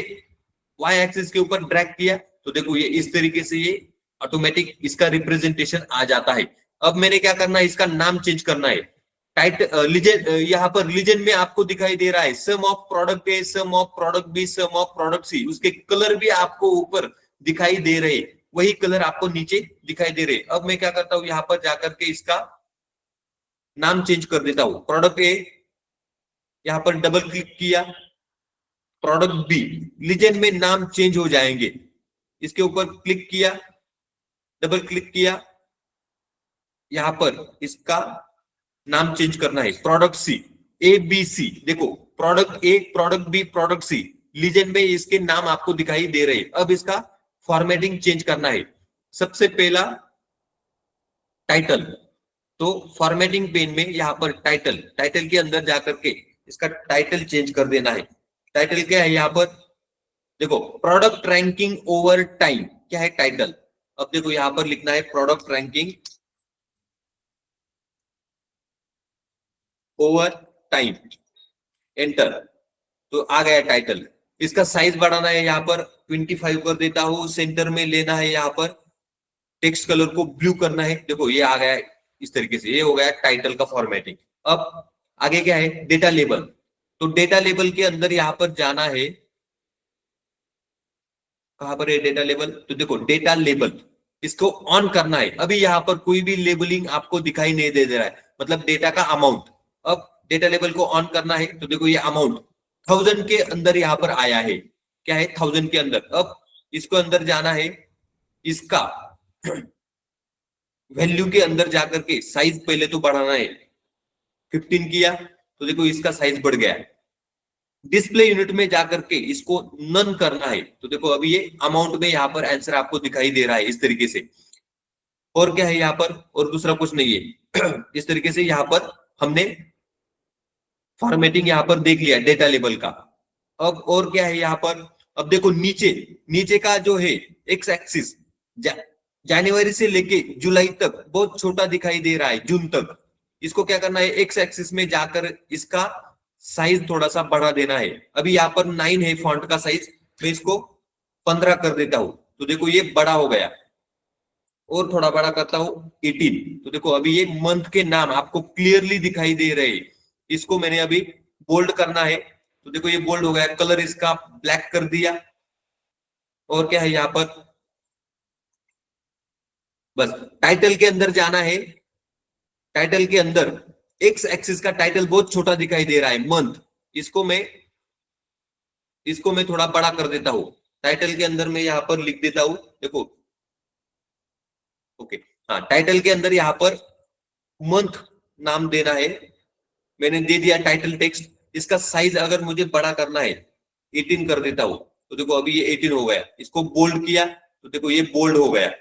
वाई एक्सिस के ऊपर ड्रैग किया तो देखो ये इस तरीके से ये ऑटोमेटिक इसका रिप्रेजेंटेशन आ जाता है। अब मैंने क्या करना है, इसका नाम चेंज करना है। लीजेंड, यहाँ पर लीजेंड में आपको दिखाई दे रहा है sum of product A, sum of product B, sum of product C. उसके कलर भी आपको ऊपर दिखाई दे रहे, वही कलर आपको नीचे दिखाई दे रहे। अब मैं क्या करता हूं, यहाँ पर जाकर के इसका नाम चेंज कर देता हूं। प्रोडक्ट ए, यहां पर डबल क्लिक किया, प्रोडक्ट बी, लीजेंड में नाम चेंज हो जाएंगे। इसके ऊपर क्लिक किया, डबल क्लिक किया, यहां पर इसका नाम चेंज करना है। प्रोडक्ट सी, ए बी सी, देखो product A, product B, product C, legend में इसके नाम आपको दिखाई दे रहे। अब इसका फॉर्मेटिंग चेंज करना है। सबसे पहला टाइटल, तो फॉर्मेटिंग पेन में यहाँ पर टाइटल, टाइटल के अंदर जाकर के इसका टाइटल चेंज कर देना है। टाइटल क्या है यहाँ पर, देखो प्रोडक्ट रैंकिंग ओवर टाइम, क्या है टाइटल। अब देखो यहाँ पर लिखना है product ranking over time, enter, तो आ गया टाइटल। इसका साइज बढ़ाना है, यहाँ पर 25 कर देता हूं। सेंटर में लेना है, यहाँ पर टेक्स्ट कलर को ब्लू करना है। देखो ये आ गया इस तरीके से, ये हो गया टाइटल का फॉर्मेटिंग। अब आगे क्या है, डेटा लेबल। तो डेटा लेबल के अंदर यहाँ पर जाना है, कहां पर है डेटा लेबल, तो देखो डेटा लेबल, इसको ऑन करना है। अभी यहाँ पर कोई भी लेबलिंग आपको दिखाई नहीं दे रहा है, मतलब डेटा का अमाउंट। अब डेटा लेबल को ऑन करना है तो देखो ये अमाउंट 1000 के अंदर यहाँ पर आया है, क्या है 1000 के अंदर। अब इसको अंदर जाना है, इसका वैल्यू के अंदर जाकर के साइज पहले तो बढ़ाना है। 15 किया तो देखो इसका साइज बढ़ गया। डिस्प्ले यूनिट में जाकर के इसको नन करना है तो देखो अभी ये अमाउंट में यहाँ पर आंसर आपको दिखाई दे रहा है इस तरीके से। और क्या है यहाँ पर, और दूसरा कुछ नहीं है। इस तरीके से यहाँ पर हमने फॉर्मेटिंग यहाँ पर देख लिया डेटा लेबल का। अब और क्या है यहाँ पर, अब देखो नीचे, नीचे का जो है एक्स एक्सिस जनवरी से लेके जुलाई तक बहुत छोटा दिखाई दे रहा है, जून तक। इसको क्या करना है, एक्स एक्सिस में जाकर इसका साइज थोड़ा सा बढ़ा देना है। अभी यहाँ पर 9 है फॉन्ट का साइज, मैं इसको 15 कर देता हूं तो देखो ये बड़ा हो गया। और थोड़ा बड़ा करता हूं 18, तो देखो अभी ये मंथ के नाम आपको क्लियरली दिखाई दे रहे। इसको मैंने अभी बोल्ड करना है तो देखो ये बोल्ड हो गया, कलर इसका ब्लैक कर दिया। और क्या है यहाँ पर, बस टाइटल के अंदर जाना है। टाइटल के अंदर एक्स एक्सिस का टाइटल बहुत छोटा दिखाई दे रहा है, मंथ, इसको मैं थोड़ा बड़ा कर देता हूं। टाइटल के अंदर मैं यहाँ पर लिख देता हूं, देखो ओके, हाँ टाइटल के अंदर यहाँ पर मंथ नाम देना है, मैंने दे दिया टाइटल टेक्स्ट। इसका साइज अगर मुझे बड़ा करना है 18 कर देता हूं तो देखो अभी ये 18 हो गया। इसको बोल्ड किया तो देखो ये बोल्ड हो गया।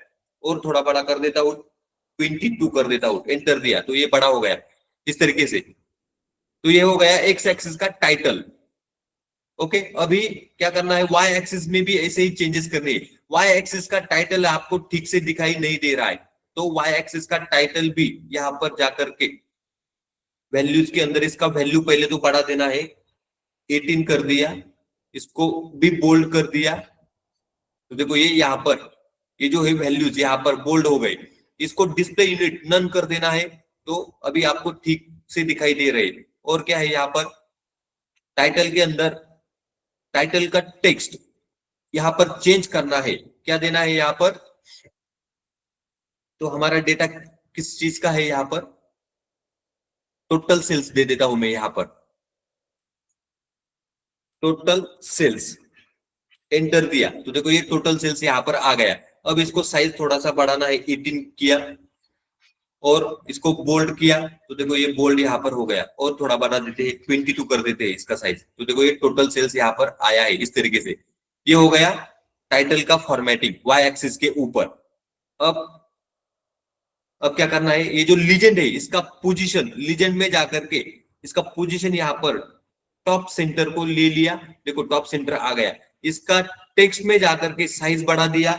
और थोड़ा बड़ा कर देता हूं, 22 कर देता हूं, एंटर दिया तो ये बड़ा हो गया इस तरीके से। तो ये हो गया एक्स एक्सिस का टाइटल। ओके, अभी क्या करना है, वाई एक्सिस में भी ऐसे ही चेंजेस करने हैं। वाई एक्सिस का टाइटल आपको ठीक से दिखाई नहीं दे रहा है तो वाई एक्सिस का टाइटल भी यहां पर जाकर के वैल्यूज के अंदर इसका वैल्यू पहले तो बढ़ा देना है, 18 कर दिया, इसको भी बोल्ड कर दिया तो देखो ये यहाँ पर ये जो है वैल्यूज यहाँ पर बोल्ड हो गए। इसको डिस्प्ले यूनिट नन कर देना है तो अभी आपको ठीक से दिखाई दे रहे हैं। और क्या है यहाँ पर टाइटल के अंदर टाइटल का टेक्स्ट यहाँ पर चेंज करना है, क्या देना है यहाँ पर, तो हमारा डेटा किस चीज का है यहाँ पर, टोटल सेल्स दे देता हूं मैं यहाँ पर, टोटल सेल्स एंटर दिया तो देखो ये टोटल सेल्स यहाँ पर आ गया। अब इसको साइज थोड़ा सा बढ़ाना है, 18 किया और इसको बोल्ड किया तो देखो ये बोल्ड यहाँ पर हो गया, और थोड़ा बढ़ा देते हैं 22 कर देते हैं इसका साइज, तो देखो ये टोटल सेल्स यहाँ पर आया है इस तरीके से। ये हो गया टाइटल का फॉर्मेटिंग वाई एक्सिस के ऊपर। अब क्या करना है, ये जो लीजेंड है इसका पोजीशन, लीजेंड में जाकर के इसका पोजीशन यहाँ पर टॉप सेंटर को ले लिया, देखो टॉप सेंटर आ गया। इसका टेक्स्ट में जाकर के साइज बढ़ा दिया,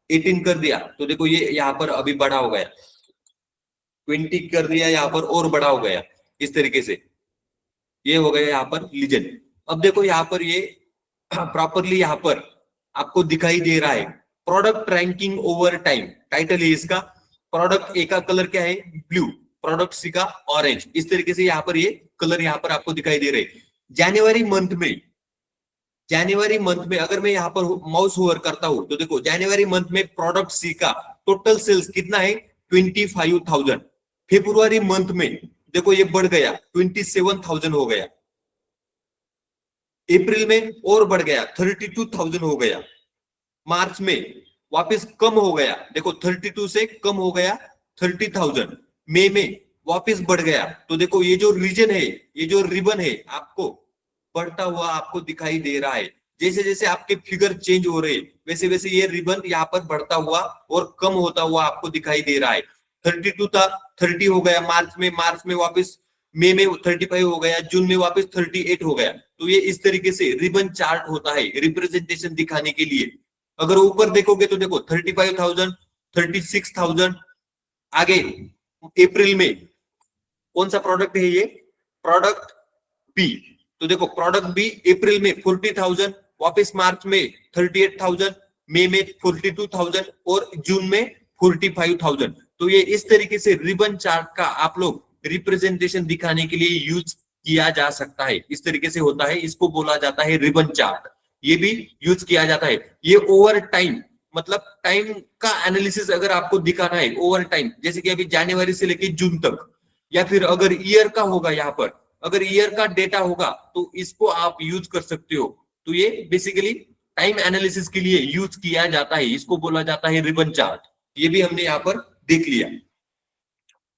18 कर दिया तो देखो ये यहाँ पर अभी बड़ा हो गया, 20 कर दिया यहाँ पर और बड़ा हो गया इस तरीके से, ये हो गया यहाँ पर लीजेंड। अब देखो यहाँ पर ये प्रॉपरली यहाँ पर आपको दिखाई दे रहा है product ranking over time, title है इसका, प्रोडक्ट ए का कलर क्या है ब्लू, प्रोडक्ट सी का ऑरेंज, इस तरीके से यहाँ पर ये कलर यहाँ पर आपको दिखाई दे रहे। जनवरी मंथ में अगर मैं यहाँ पर माउस होवर करता हूं तो देखो जनवरी मंथ में प्रोडक्ट सी का टोटल सेल्स कितना है 25,000। फेब्रुआरी मंथ में देखो ये बढ़ गया 27,000 हो गया, अप्रैल में और बढ़ गया 32,000 हो गया, मार्च में वापस कम हो गया, देखो 32 से कम हो गया 30,000, मई में वापस बढ़ गया। तो देखो ये जो रीजन है, ये जो रिबन है आपको बढ़ता हुआ आपको दिखाई दे रहा है। जैसे जैसे आपके फिगर चेंज हो रहे वैसे वैसे ये रिबन यहाँ पर बढ़ता हुआ और कम होता हुआ आपको दिखाई दे रहा है। 32 था 30 हो गया मार्च में वापस, मई में 35 हो गया, जून में वापस 38 हो गया। तो ये इस तरीके से रिबन चार्ट होता है रिप्रेजेंटेशन दिखाने के लिए। अगर ऊपर देखोगे तो देखो 35,000, 36,000, आगे अप्रैल में कौन सा प्रोडक्ट है ये, प्रोडक्ट बी, तो देखो प्रोडक्ट बी अप्रैल में 40,000, वापस मार्च में 38,000, मई में 42,000 और जून में 45,000। तो ये इस तरीके से रिबन चार्ट का आप लोग रिप्रेजेंटेशन दिखाने के लिए यूज किया जा सकता है, इस तरीके से होता है, इसको बोला जाता है रिबन चार्ट, ये भी यूज किया जाता है। ये ओवर टाइम मतलब टाइम का एनालिसिस अगर आपको दिखाना है ओवर टाइम, जैसे कि अभी जनवरी से लेके जून तक, या फिर अगर ईयर का होगा, यहाँ पर अगर ईयर का डेटा होगा तो इसको आप यूज कर सकते हो। तो ये बेसिकली टाइम एनालिसिस के लिए यूज किया जाता है, इसको बोला जाता है रिबन चार्ट। ये भी हमने यहाँ पर देख लिया,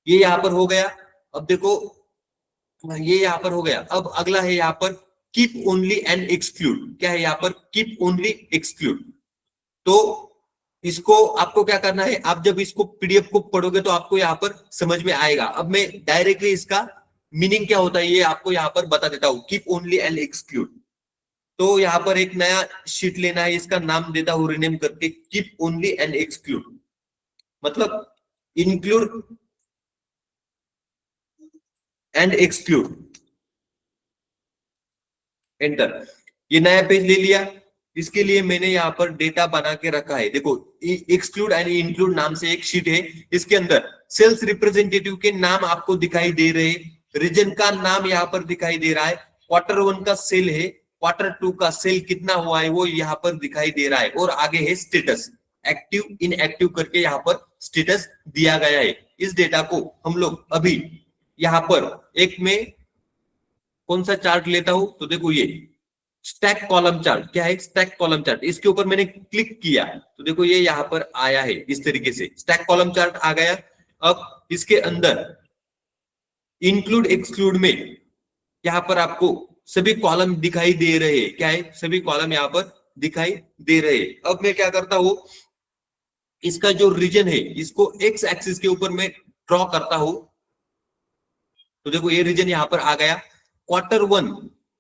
ये यहाँ पर हो गया। अब देखो ये यहाँ पर हो गया। अब अगला है यहाँ पर कीप ओनली एंड एक्सक्लूड, क्या है यहाँ पर कीप ओनली एक्सक्लूड। तो इसको आपको क्या करना है, आप जब इसको पीडीएफ को पढ़ोगे तो आपको यहाँ पर समझ में आएगा। अब मैं डायरेक्टली इसका मीनिंग क्या होता है ये आपको यहाँ पर बता देता हूँ, कीप ओनली एंड एक्सक्लूड। तो यहाँ पर एक नया शीट लेना है, इसका नाम देता हूँ रिनेम करके कीप ओनली एंड एक्सक्लूड, मतलब इंक्लूड एंड एक्सक्लूड, एंटर। ये नया पेज ले लिया, इसके लिए मैंने यहाँ पर डेटा बना के रखा है। देखो एक्सक्लूड एंड इंक्लूड नाम से एक शीट है, इसके अंदर सेल्स रिप्रेजेंटेटिव के नाम आपको दिखाई दे रहे, रीजन का नाम यहाँ पर दिखाई दे रहा है, क्वार्टर 1 का सेल है, क्वार्टर 2 का सेल कितना हुआ है वो यहाँ पर दिखाई दे रहा है, और आगे है स्टेटस, एक्टिव इनएक्टिव करके यहाँ पर स्टेटस दिया गया है। इस डेटा को हम लोग अभी यहाँ पर एक में कौन सा चार्ट लेता हूं, तो देखो ये स्टैक कॉलम चार्ट, क्या है स्टैक कॉलम चार्ट, इसके ऊपर मैंने क्लिक किया तो देखो ये यहाँ पर आया है, इस तरीके से स्टैक कॉलम चार्ट आ गया। अब इसके अंदर इंक्लूड एक्सक्लूड में यहाँ पर आपको सभी कॉलम दिखाई दे रहे हैं, क्या है सभी कॉलम यहाँ पर दिखाई दे रहे हैं। अब मैं क्या करता हूं, इसका जो रीजन है इसको एक्स एक्सिस के ऊपर मैं ड्रॉ करता हूं, तो देखो ये रीजन यहाँ पर आ गया। क्वार्टर 1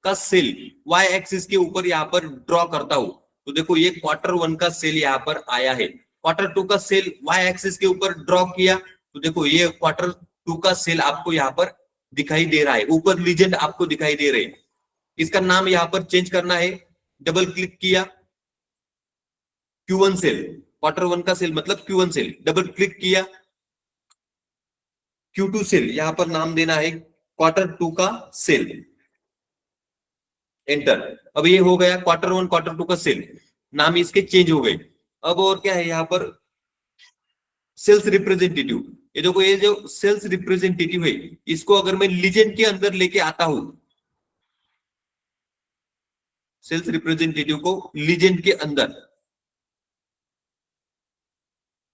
का सेल वाई एक्सिस के ऊपर यहाँ पर ड्रॉ करता हूं, तो देखो ये क्वार्टर 1 का सेल यहाँ पर आया है। क्वार्टर 2 का सेल वाई एक्सिस के ऊपर ड्रॉ किया तो देखो ये क्वार्टर 2 का सेल आपको यहाँ पर दिखाई दे रहा है, ऊपर लीजेंड आपको दिखाई दे रहे हैं। इसका नाम यहाँ पर चेंज करना है, डबल क्लिक किया, Q1 सेल, क्वार्टर 1 का सेल मतलब Q1 सेल, डबल क्लिक किया, Q2 सेल यहाँ पर नाम देना है Q2 का सेल, एंटर। अब ये हो गया Q1 Q2 का सेल, नाम इसके चेंज हो गए। अब और क्या है यहाँ पर, सेल्स रिप्रेजेंटेटिव। ये देखो, ये जो सेल्स रिप्रेजेंटेटिव है, इसको अगर मैं लीजेंड के अंदर लेके आता हूं, सेल्स रिप्रेजेंटेटिव को लीजेंड के अंदर,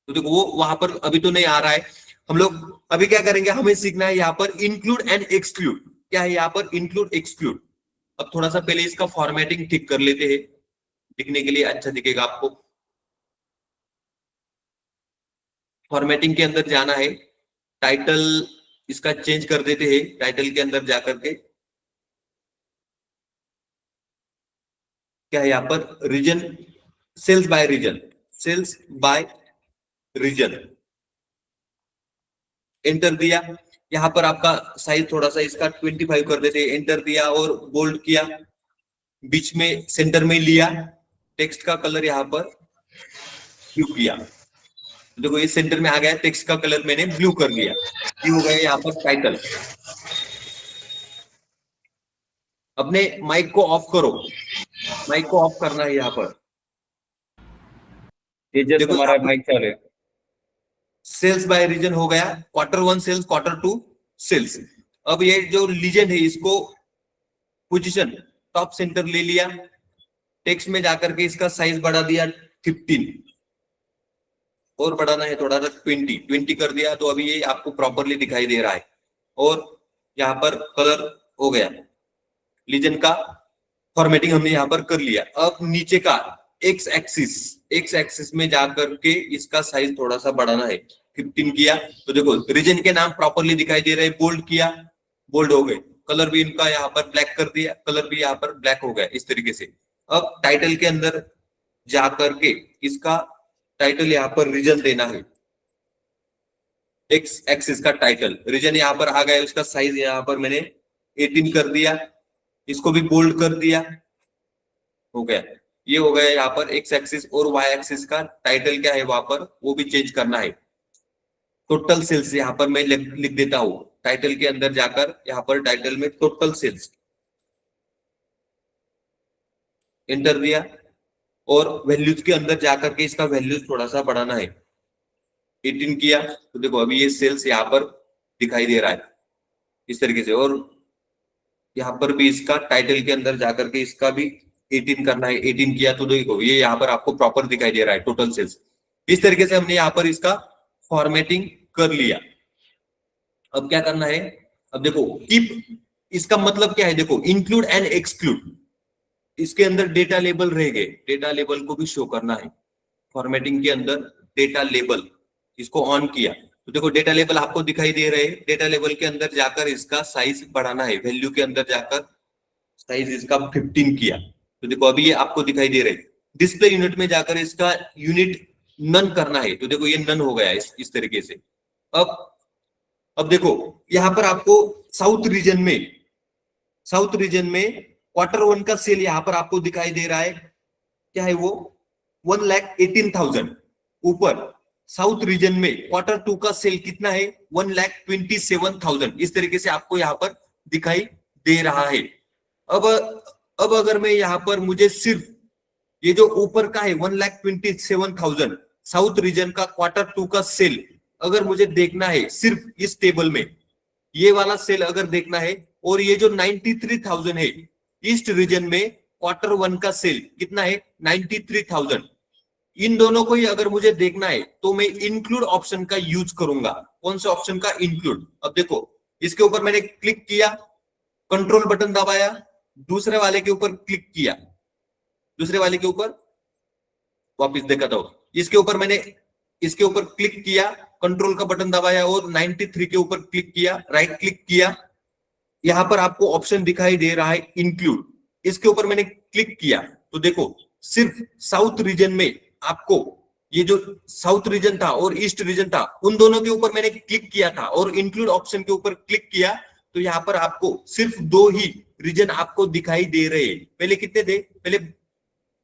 तो देखो वो वहां पर अभी तो नहीं आ रहा है। हम लोग अभी क्या करेंगे, हमें सीखना है यहाँ पर इंक्लूड एंड एक्सक्लूड। क्या है यहाँ पर, इंक्लूड एक्सक्लूड। अब थोड़ा सा पहले इसका फॉर्मेटिंग ठीक कर लेते हैं, दिखने के लिए अच्छा दिखेगा आपको। फॉर्मेटिंग के अंदर जाना है, टाइटल इसका चेंज कर देते हैं, टाइटल के अंदर जाकर के क्या है यहाँ पर, region, sales by region, sales by region, enter दिया। यहाँ पर आपका साइज थोड़ा सा इसका 25 कर देते, एंटर दिया और बोल्ड किया, बीच में सेंटर में लिया, टेक्स्ट का कलर यहाँ पर ब्लू किया। देखो ये सेंटर में आ गया, टेक्स्ट का कलर मैंने ब्लू कर दिया, ये हो गया यहाँ पर टाइटल। अपने माइक को ऑफ करो, माइक को ऑफ करना है यहाँ पर। ये जस्ट देखो हमारा माइक चालू है। सेल्स बाय रीजन हो गया, Q1 सेल्स, Q2 सेल्स। अब ये जो लीजेंड है, इसको पोजीशन टॉप सेंटर ले लिया, टेक्स्ट में जाकर के इसका साइज बढ़ा दिया 15, और बढ़ाना है थोड़ा सा 20 कर दिया, तो अभी ये आपको प्रॉपरली दिखाई दे रहा है। और यहाँ पर कलर हो गया, लीजेंड का फॉर्मेटिंग हमने यहाँ पर कर लिया। अब नीचे का एक्स एक्सिस में जाकर के इसका साइज थोड़ा सा बढ़ाना है, 15 किया, तो देखो रीजन के नाम प्रॉपरली दिखाई दे रहे हैं, बोल्ड किया, बोल्ड हो गए, कलर भी इनका यहाँ पर ब्लैक कर दिया, कलर भी यहाँ पर ब्लैक हो गया इस तरीके से। अब टाइटल के अंदर जाकर के इसका टाइटल यहाँ पर रीजन देना है, एक्स एक्सिस का टाइटल, रीजन यहाँ पर आ गया, उसका साइज यहाँ पर मैंने 18 कर दिया, इसको भी बोल्ड कर दिया, हो गया। ये हो गया यहाँ पर एक्स एक्सिस, और वाई एक्सिस का टाइटल क्या है वहां पर, वो भी चेंज करना है। टोटल सेल्स यहाँ पर मैं लिख देता हूं, टाइटल के अंदर जाकर यहाँ पर टाइटल में टोटल सेल्स, एंटर दिया, और वैल्यूज के अंदर जाकर के इसका वैल्यूज थोड़ा सा बढ़ाना है, 18 किया, तो देखो अभी ये सेल्स यहाँ पर दिखाई दे रहा है इस तरीके से। और यहाँ पर भी इसका टाइटल के अंदर जाकर के इसका भी 18 करना है, 18 किया, तो देखो ये यहाँ पर आपको प्रॉपर दिखाई दे रहा है टोटल सेल्स। इस तरीके से हमने यहाँ पर इसका फॉर्मेटिंग कर लिया। अब क्या करना है, अब देखो कीप, इसका मतलब क्या है, देखो इंक्लूड एंड एक्सक्लूड, इसके अंदर डेटा लेबल रहेंगे, डेटा लेबल को भी शो करना है। फॉर्मेटिंग के अंदर डेटा लेबल, इसको ऑन किया, तो देखो डेटा लेबल आपको दिखाई दे रहे हैं, डेटा लेबल के अंदर जाकर इसका साइज बढ़ाना है, वैल्यू के अंदर जाकर साइज इसका 15 किया, तो देखो अभी ये आपको दिखाई दे रहे हैं। डिस्प्ले यूनिट में जाकर इसका यूनिट नन करना है, तो देखो ये नन हो गया इस तरीके से। अब देखो यहाँ पर आपको साउथ रीजन में Q1 का सेल यहाँ पर आपको दिखाई दे रहा है, क्या है वो, 1,18,000। ऊपर साउथ रीजन में Q2 का सेल कितना है, 1,27,000। इस तरीके से आपको यहाँ पर दिखाई दे रहा है। अब अगर मैं यहाँ पर, मुझे सिर्फ ये जो ऊपर का है 1,27,000 साउथ रीजन का Q2 का सेल अगर मुझे देखना है, सिर्फ इस टेबल में ये वाला सेल अगर देखना है, और ये जो 93,000 है ईस्ट रीजन में Q1 का सेल कितना है, 93,000, इन दोनों को ही अगर मुझे देखना है तो मैं इंक्लूड ऑप्शन का यूज करूंगा। कौन से ऑप्शन का, इंक्लूड। अब देखो इसके ऊपर मैंने क्लिक किया, कंट्रोल बटन दबाया, दूसरे वाले के ऊपर क्लिक किया, दूसरे वाले के ऊपर वापिस दिखाता हूं, इसके ऊपर मैंने इसके ऊपर क्लिक किया, कंट्रोल का बटन दबाया और 93 के ऊपर क्लिक किया, राइट क्लिक किया, यहां पर आपको ऑप्शन दिखाई दे रहा है इंक्लूड, इसके ऊपर मैंने क्लिक किया, तो देखो सिर्फ साउथ रीजन में आपको ये जो साउथ रीजन था और ईस्ट रीजन था, उन दोनों के ऊपर मैंने क्लिक किया था और इंक्लूड ऑप्शन के ऊपर क्लिक किया, तो यहाँ पर आपको सिर्फ 2 ही रीजन आपको दिखाई दे रहे हैं। पहले कितने थे, पहले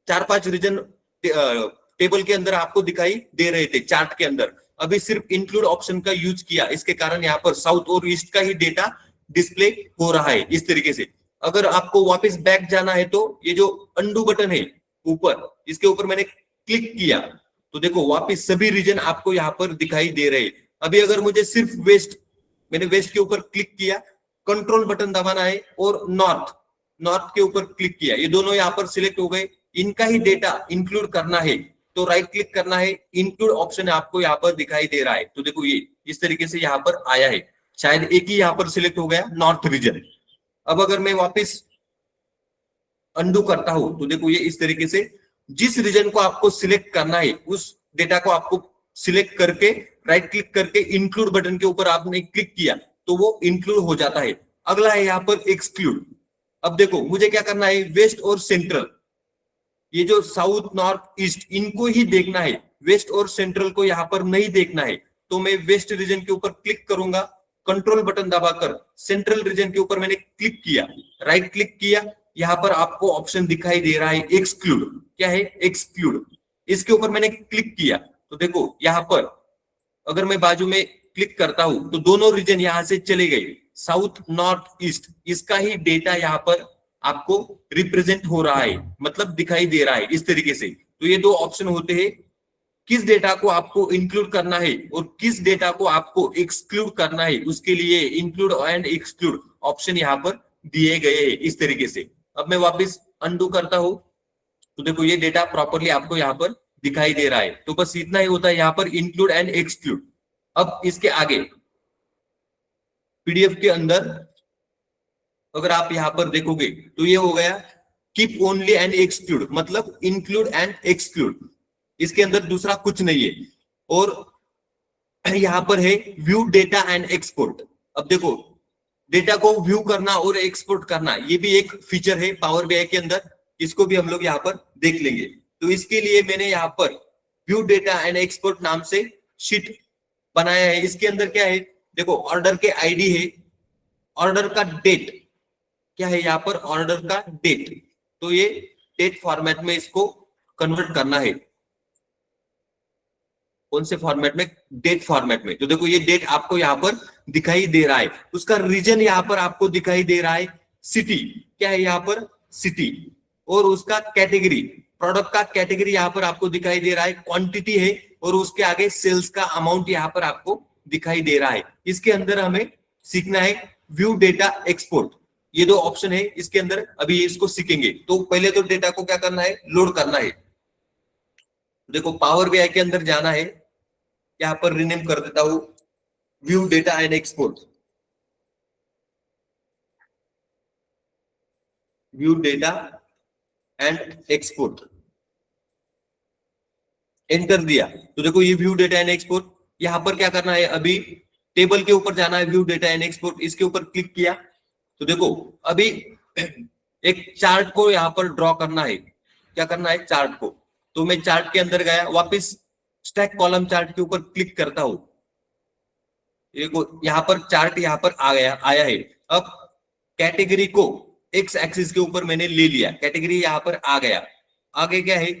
4-5 रीजन टेबल के अंदर आपको दिखाई दे रहे थे चार्ट के अंदर, अभी सिर्फ इंक्लूड ऑप्शन का यूज किया, इसके कारण यहाँ पर साउथ और ईस्ट का ही डेटा डिस्प्ले हो रहा है इस तरीके से। अगर आपको वापस बैक जाना है तो ये जो अंडू बटन है ऊपर, इसके ऊपर मैंने क्लिक किया तो देखो वापस सभी रीजन आपको यहाँ पर दिखाई दे रहे हैं। अभी अगर मुझे सिर्फ वेस्ट, मैंने वेस्ट के ऊपर क्लिक किया, कंट्रोल बटन दबाना है और नॉर्थ, नॉर्थ के ऊपर क्लिक किया, ये दोनों यहाँ पर सिलेक्ट हो गए। इनका ही डेटा इंक्लूड करना है तो राइट क्लिक करना है, इंक्लूड ऑप्शन आपको यहाँ पर दिखाई दे रहा है। तो देखो ये इस तरीके से यहाँ पर आया है, शायद एक ही यहाँ पर सिलेक्ट हो गया, नॉर्थ रीजन। अब अगर मैं वापस अंडू करता हूं तो देखो ये इस तरीके से जिस रीजन को आपको सिलेक्ट करना है उस डेटा को आपको सिलेक्ट करके राइट क्लिक करके इंक्लूड बटन के ऊपर आपने क्लिक किया तो वो इंक्लूड हो जाता है। अगला है यहाँ पर एक्सक्लूड। अब देखो मुझे क्या करना है, वेस्ट और सेंट्रल, ये जो साउथ नॉर्थ ईस्ट इनको ही देखना है, वेस्ट और सेंट्रल को यहाँ पर नहीं देखना है। तो मैं वेस्ट रीजन के ऊपर क्लिक करूंगा, कंट्रोल बटन दबाकर सेंट्रल रीजन के ऊपर मैंने क्लिक किया, राइट क्लिक किया, यहाँ पर आपको ऑप्शन दिखाई दे रहा है एक्सक्लूड। क्या है? एक्सक्लूड। इसके ऊपर मैंने क्लिक किया तो देखो यहाँ पर अगर मैं बाजू में क्लिक करता हूं तो दोनों रीजन यहां से चले गए, साउथ नॉर्थ ईस्ट, इसका ही डेटा यहाँ पर आपको रिप्रेजेंट हो रहा है, मतलब दिखाई दे रहा है इस तरीके से। तो ये दो ऑप्शन होते हैं, किस डेटा को आपको इंक्लूड करना है और किस डेटा को आपको एक्सक्लूड करना है, उसके लिए इंक्लूड एंड एक्सक्लूड ऑप्शन यहाँ पर दिए गए हैं इस तरीके से। अब मैं वापस अनडू करता हूं तो देखो ये डेटा प्रॉपरली आपको यहाँ पर दिखाई दे रहा है। तो बस इतना ही होता है यहाँ पर, इंक्लूड एंड एक्सक्लूड। अब इसके आगे पीडीएफ के अंदर अगर आप यहाँ पर देखोगे तो ये हो गया कीप ओनली एंड एक्सक्लूड, मतलब इंक्लूड एंड एक्सक्लूड, इसके अंदर दूसरा कुछ नहीं है। और यहाँ पर है व्यू डेटा एंड एक्सपोर्ट। अब देखो डेटा को व्यू करना और एक्सपोर्ट करना ये भी एक फीचर है पावर बीआई के अंदर, इसको भी हम लोग यहाँ पर देख लेंगे। तो इसके लिए मैंने यहाँ पर व्यू डेटा एंड एक्सपोर्ट नाम से शीट बनाया है। इसके अंदर क्या है, देखो ऑर्डर के आईडी है, ऑर्डर का डेट क्या है, यहाँ पर ऑर्डर का डेट, तो ये डेट फॉर्मेट में इसको कन्वर्ट करना है। कौन से फॉर्मेट में? डेट फॉर्मेट में। तो देखो ये डेट आपको यहाँ पर दिखाई दे रहा है, उसका रीजन यहाँ पर आपको दिखाई दे रहा है सिटी, क्या है यहाँ पर सिटी, और उसका कैटेगरी, प्रोडक्ट का कैटेगरी यहाँ पर आपको दिखाई दे रहा है, क्वांटिटी है, और उसके आगे सेल्स का अमाउंट यहाँ पर आपको दिखाई दे रहा है। इसके अंदर हमें सीखना है व्यू डेटा एक्सपोर्ट, ये दो ऑप्शन है इसके अंदर, अभी इसको सीखेंगे। तो पहले तो डेटा को क्या करना है, लोड करना है। देखो पावर बीआई के अंदर जाना है, यहाँ पर रीनेम कर देता हूं view data and export, view data and export, enter दिया तो देखो ये व्यू डेटा एंड एक्सपोर्ट। यहाँ पर क्या करना है, अभी टेबल के ऊपर जाना है, व्यू डेटा एंड एक्सपोर्ट, इसके ऊपर क्लिक किया तो देखो अभी एक चार्ट को यहाँ पर ड्रॉ करना है। क्या करना है, चार्ट को। तो मैं चार्ट के अंदर गया, वापस स्टैक कॉलम चार्ट के ऊपर क्लिक करता हूं, यहाँ पर चार्ट यहाँ पर आ गया, आया है। अब कैटेगरी को एक्स एक्सिस के ऊपर मैंने ले लिया, कैटेगरी यहाँ पर आ गया। आगे क्या है,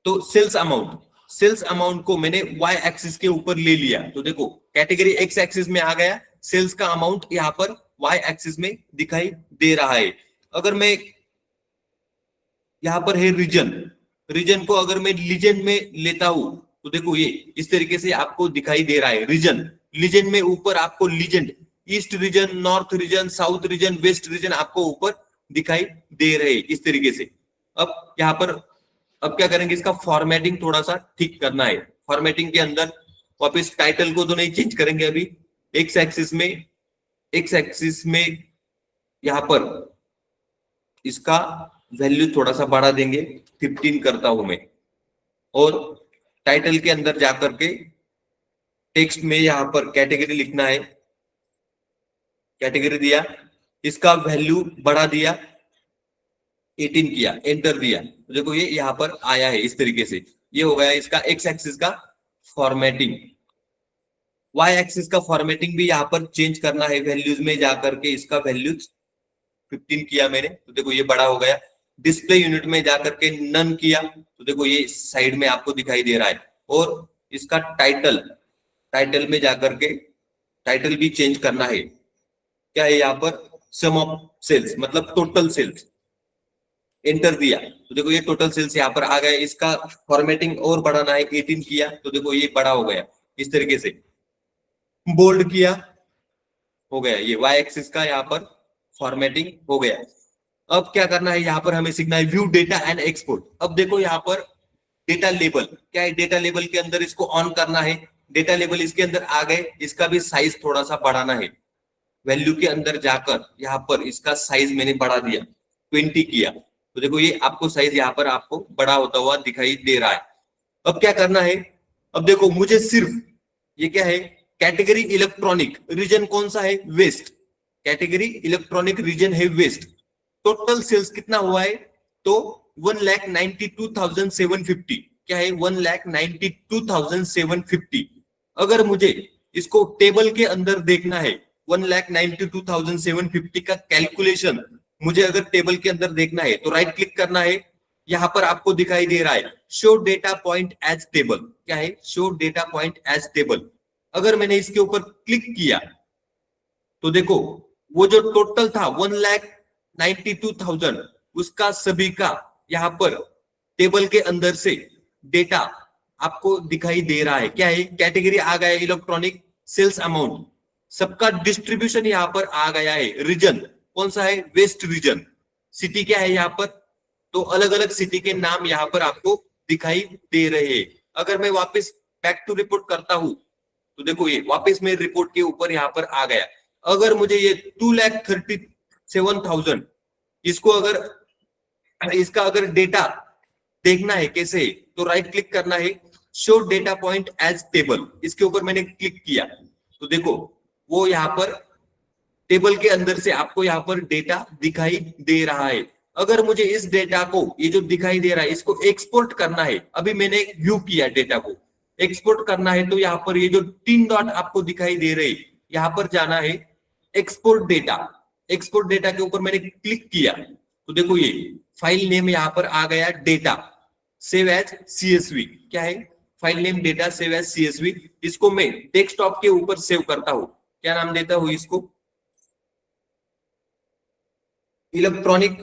तो सेल्स अमाउंट, सेल्स अमाउंट को मैंने वाई एक्सिस के ऊपर ले लिया। तो देखो कैटेगरी एक्स एक्सिस में आ गया, सेल्स का अमाउंट यहाँ पर वाई एक्सिस में दिखाई दे रहा है। अगर मैं यहाँ पर है रीजन, रीजन को अगर मैं लीजेंड में लेता हूं तो देखो ये इस तरीके से आपको दिखाई दे रहा है रीजन। लीजेंड में ऊपर आपको legend, east region, north region, south region, west region आपको ऊपर दिखाई दे रहे हैं इस तरीके से। अब यहाँ पर अब क्या करेंगे, इसका फॉर्मेटिंग थोड़ा सा ठीक करना है। फॉर्मेटिंग के अंदर वापस टाइटल को तो नहीं चेंज करेंगे अभी, एक्स एक्सिस में, एक्स एक्सिस में यहाँ पर इसका वैल्यू थोड़ा सा बढ़ा देंगे, 15 करता हूं मैं। और टाइटल के अंदर जाकर के टेक्स्ट में यहाँ पर कैटेगरी लिखना है, कैटेगरी दिया, इसका वैल्यू बढ़ा दिया, 18 किया, एंटर दिया। तो देखो ये यहाँ पर आया है इस तरीके से। ये हो गया इसका एक्स एक्सिस का फॉर्मेटिंग। वाई एक्सिस का फॉर्मेटिंग भी यहाँ पर चेंज करना है, वैल्यूज में जाकर के इसका वैल्यूज 15 किया मैंने, तो देखो ये बड़ा हो गया। डिस्प्ले यूनिट में जाकर के नन किया तो देखो ये साइड में आपको दिखाई दे रहा है। और इसका टाइटल, टाइटल में जाकर के टाइटल भी चेंज करना है, क्या है यहाँ पर, सम ऑफ सेल्स मतलब टोटल सेल्स, एंटर दिया तो देखो ये टोटल सेल्स यहाँ पर आ गए। इसका फॉर्मेटिंग और बढ़ाना है, 18 किया तो देखो ये बड़ा हो गया इस तरीके से, बोल्ड किया हो गया, ये वाई एक्सिस का यहाँ पर फॉर्मेटिंग हो गया। अब क्या करना है, यहाँ पर हमें सीखना है व्यू डेटा एंड एक्सपोर्ट। अब देखो यहाँ पर डेटा लेबल क्या है, डेटा लेबल के अंदर इसको ऑन करना है, डेटा लेबल इसके अंदर आ गए, इसका भी साइज थोड़ा सा बढ़ाना है। वैल्यू के अंदर जाकर यहाँ पर इसका साइज मैंने बढ़ा दिया, 20 किया तो देखो ये आपको साइज यहाँ पर आपको बड़ा होता हुआ दिखाई दे रहा है। अब क्या करना है, अब देखो मुझे सिर्फ ये क्या है, कैटेगरी इलेक्ट्रॉनिक, रीजन कौन सा है, वेस्ट, कैटेगरी इलेक्ट्रॉनिक रीजन है वेस्ट। टोटल सेल्स कितना हुआ है, तो 1,92,750, क्या है 1,92,750। अगर मुझे इसको टेबल के अंदर देखना है, 1,92,750 का कैलकुलेशन मुझे अगर टेबल के अंदर देखना है तो राइट क्लिक करना है, यहां पर आपको दिखाई दे रहा है show data point as table, क्या है show data point as table. अगर मैंने इसके ऊपर क्लिक किया तो देखो वो जो टोटल था 1,92,000 उसका सभी का यहाँ पर टेबल के अंदर से डेटा आपको दिखाई दे रहा है। क्या है, कैटेगरी आ गया इलेक्ट्रॉनिक, सेल्स अमाउंट, सबका डिस्ट्रीब्यूशन यहाँ पर आ गया है। रीजन कौन सा है, वेस्ट रीजन। सिटी क्या है यहाँ पर, तो अलग अलग सिटी के नाम यहाँ पर आपको दिखाई दे रहे हैं। अगर मैं वापस बैक टू रिपोर्ट करता हूं तो देखो ये वापस मेरे रिपोर्ट के ऊपर यहाँ पर आ गया। अगर मुझे ये 2,37,000 इसको अगर इसका अगर डेटा देखना है कैसे, तो राइट क्लिक करना है, show data point as table, इसके ऊपर मैंने क्लिक किया तो देखो वो यहाँ पर टेबल के अंदर से आपको यहाँ पर डेटा दिखाई दे रहा है। अगर मुझे इस डेटा को, ये जो दिखाई दे रहा है, इसको एक्सपोर्ट करना है, अभी मैंने व्यू किया डेटा को, एक्सपोर्ट करना है तो यहाँ पर ये जो 3 डॉट आपको दिखाई दे रहे, यहाँ पर जाना है एक्सपोर्ट डेटा। एक्सपोर्ट डेटा के ऊपर मैंने क्लिक किया तो देखो ये फाइल नेम यहाँ पर आ गया, डेटा सेव एज CSV, क्या है file name data save as CSV। इसको मैं डेस्कटॉप के ऊपर सेव करता हूं, क्या नाम देता हूं इसको, इलेक्ट्रॉनिक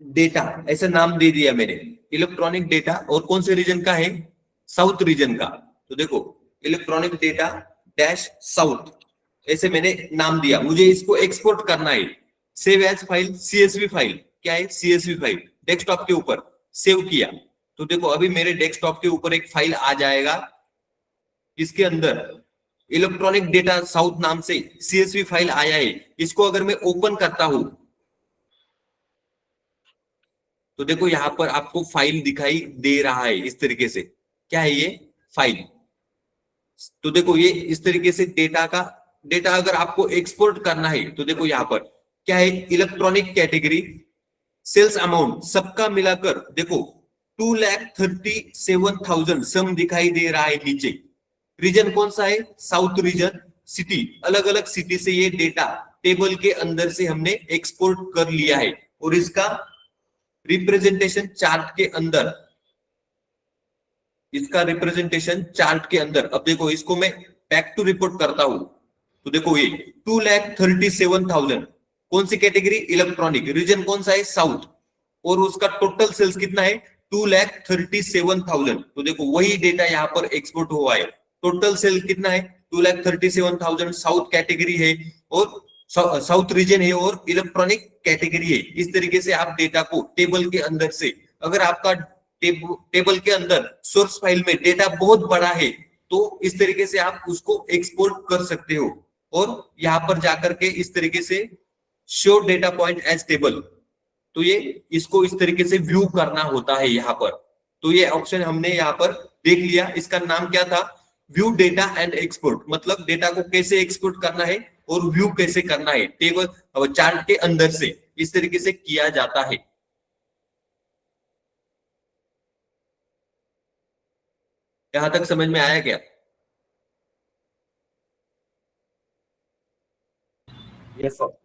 डेटा, ऐसा नाम दे दिया मैंने, इलेक्ट्रॉनिक डेटा। और कौन से रीजन का है, साउथ रीजन का, तो देखो इलेक्ट्रॉनिक डेटा डैश साउथ, ऐसे मैंने नाम दिया। मुझे इसको एक्सपोर्ट करना है, save as file CSV file, क्या है CSV फाइल, डेस्कटॉप के ऊपर सेव किया तो देखो अभी मेरे डेस्कटॉप के ऊपर एक फाइल आ जाएगा, इसके अंदर इलेक्ट्रॉनिक डेटा साउथ नाम से CSV फाइल आया है। इसको अगर मैं ओपन करता हूं तो देखो यहां पर आपको फाइल दिखाई दे रहा है इस तरीके से, क्या है ये फाइल। तो देखो ये इस तरीके से डेटा अगर आपको एक्सपोर्ट करना है तो देखो यहां पर क्या है, इलेक्ट्रॉनिक कैटेगरी, सेल्स अमाउंट, सबका मिलाकर देखो 2,37,000 सम दिखाई दे रहा है नीचे। रीजन कौन सा है, साउथ रीजन। सिटी, अलग अलग सिटी से ये डेटा टेबल के अंदर से हमने एक्सपोर्ट कर लिया है और इसका रिप्रेजेंटेशन चार्ट के अंदर, इसका रिप्रेजेंटेशन चार्ट के अंदर। अब देखो इसको मैं बैक टू रिपोर्ट करता हूं तो देखो ये 2,37,000, कौन सी कैटेगरी, इलेक्ट्रॉनिक, रीजन कौन सा है, साउथ, और उसका टोटल सेल्स कितना है 2,37,000। तो देखो वही डेटा यहाँ पर एक्सपोर्ट हुआ है। टोटल सेल कितना है 2,37,000, साउथ कैटेगरी है और साउथ रीजन है और इलेक्ट्रॉनिक कैटेगरी है। इस तरीके से आप डेटा को टेबल के अंदर से, अगर आपका टेबल के अंदर सोर्स फाइल में डेटा बहुत बड़ा है तो इस तरीके से आप उसको एक्सपोर्ट कर सकते हो और यहां पर जाकर के इस तरीके से show data point as table, तो ये इसको इस तरीके से व्यू करना होता है यहाँ पर। तो ये ऑप्शन हमने यहाँ पर देख लिया, इसका नाम क्या था, व्यू डेटा एंड एक्सपोर्ट, मतलब डेटा को कैसे एक्सपोर्ट करना है और व्यू कैसे करना है टेबल चार्ट के अंदर से, इस तरीके से किया जाता है। यहां तक समझ में आया क्या? Yes sir.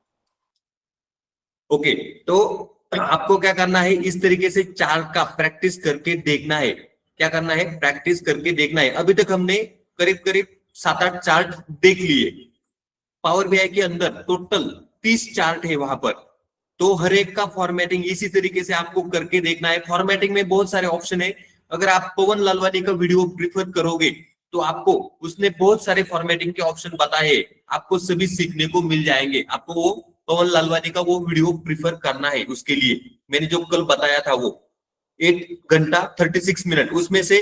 ओके, तो आपको क्या करना है, इस तरीके से चार्ट का प्रैक्टिस करके देखना है। क्या करना है, प्रैक्टिस करके देखना है। अभी तक हमने करीब करीब 7-8 चार्ट देख लिए। पावर बीआई के अंदर टोटल 30 चार्ट है वहां पर। तो हर एक का फॉर्मेटिंग इसी तरीके से आपको करके देखना है। फॉर्मेटिंग में बहुत सारे ऑप्शन है। अगर आप पवन लालवानी का वीडियो प्रिफर करोगे तो आपको उसने बहुत सारे फॉर्मेटिंग के ऑप्शन बताए, आपको सभी सीखने को मिल जाएंगे। आपको वो पवन लालवानी का वो वीडियो प्रिफर करना है। उसके लिए मैंने जो कल बताया था वो 1 घंटा 36 मिनट, उसमें से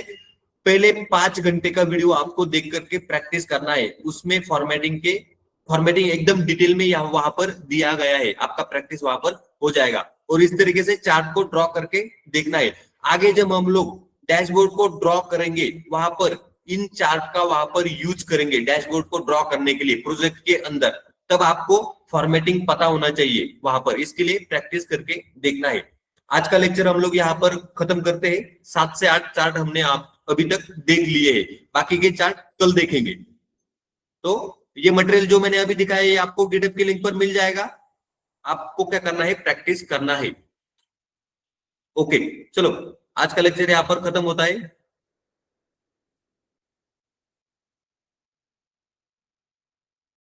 पहले 5 घंटे का वीडियो आपको देख करके प्रैक्टिस करना है। उसमें फॉर्मेटिंग एकदम डिटेल में यहाँ वहां पर दिया गया है। आपका प्रैक्टिस वहां पर हो जाएगा। और इस तरीके से चार्ट को ड्रॉ करके देखना है। आगे जब हम लोग डैशबोर्ड को ड्रॉ करेंगे, वहां पर इन चार्ट का वहां पर यूज करेंगे डैशबोर्ड को ड्रॉ करने के लिए प्रोजेक्ट के अंदर, तब आपको फॉर्मेटिंग पता होना चाहिए वहां पर। इसके लिए प्रैक्टिस करके देखना है। आज का लेक्चर हम लोग यहाँ पर खत्म करते हैं। 7 से 8 चार्ट हमने आप अभी तक देख लिए हैं, बाकी के चार्ट कल देखेंगे। तो ये मटेरियल जो मैंने अभी दिखाया ये आपको गिटहब के लिंक पर मिल जाएगा। आपको क्या करना है, प्रैक्टिस करना है। ओके, चलो आज का लेक्चर यहाँ पर खत्म होता है।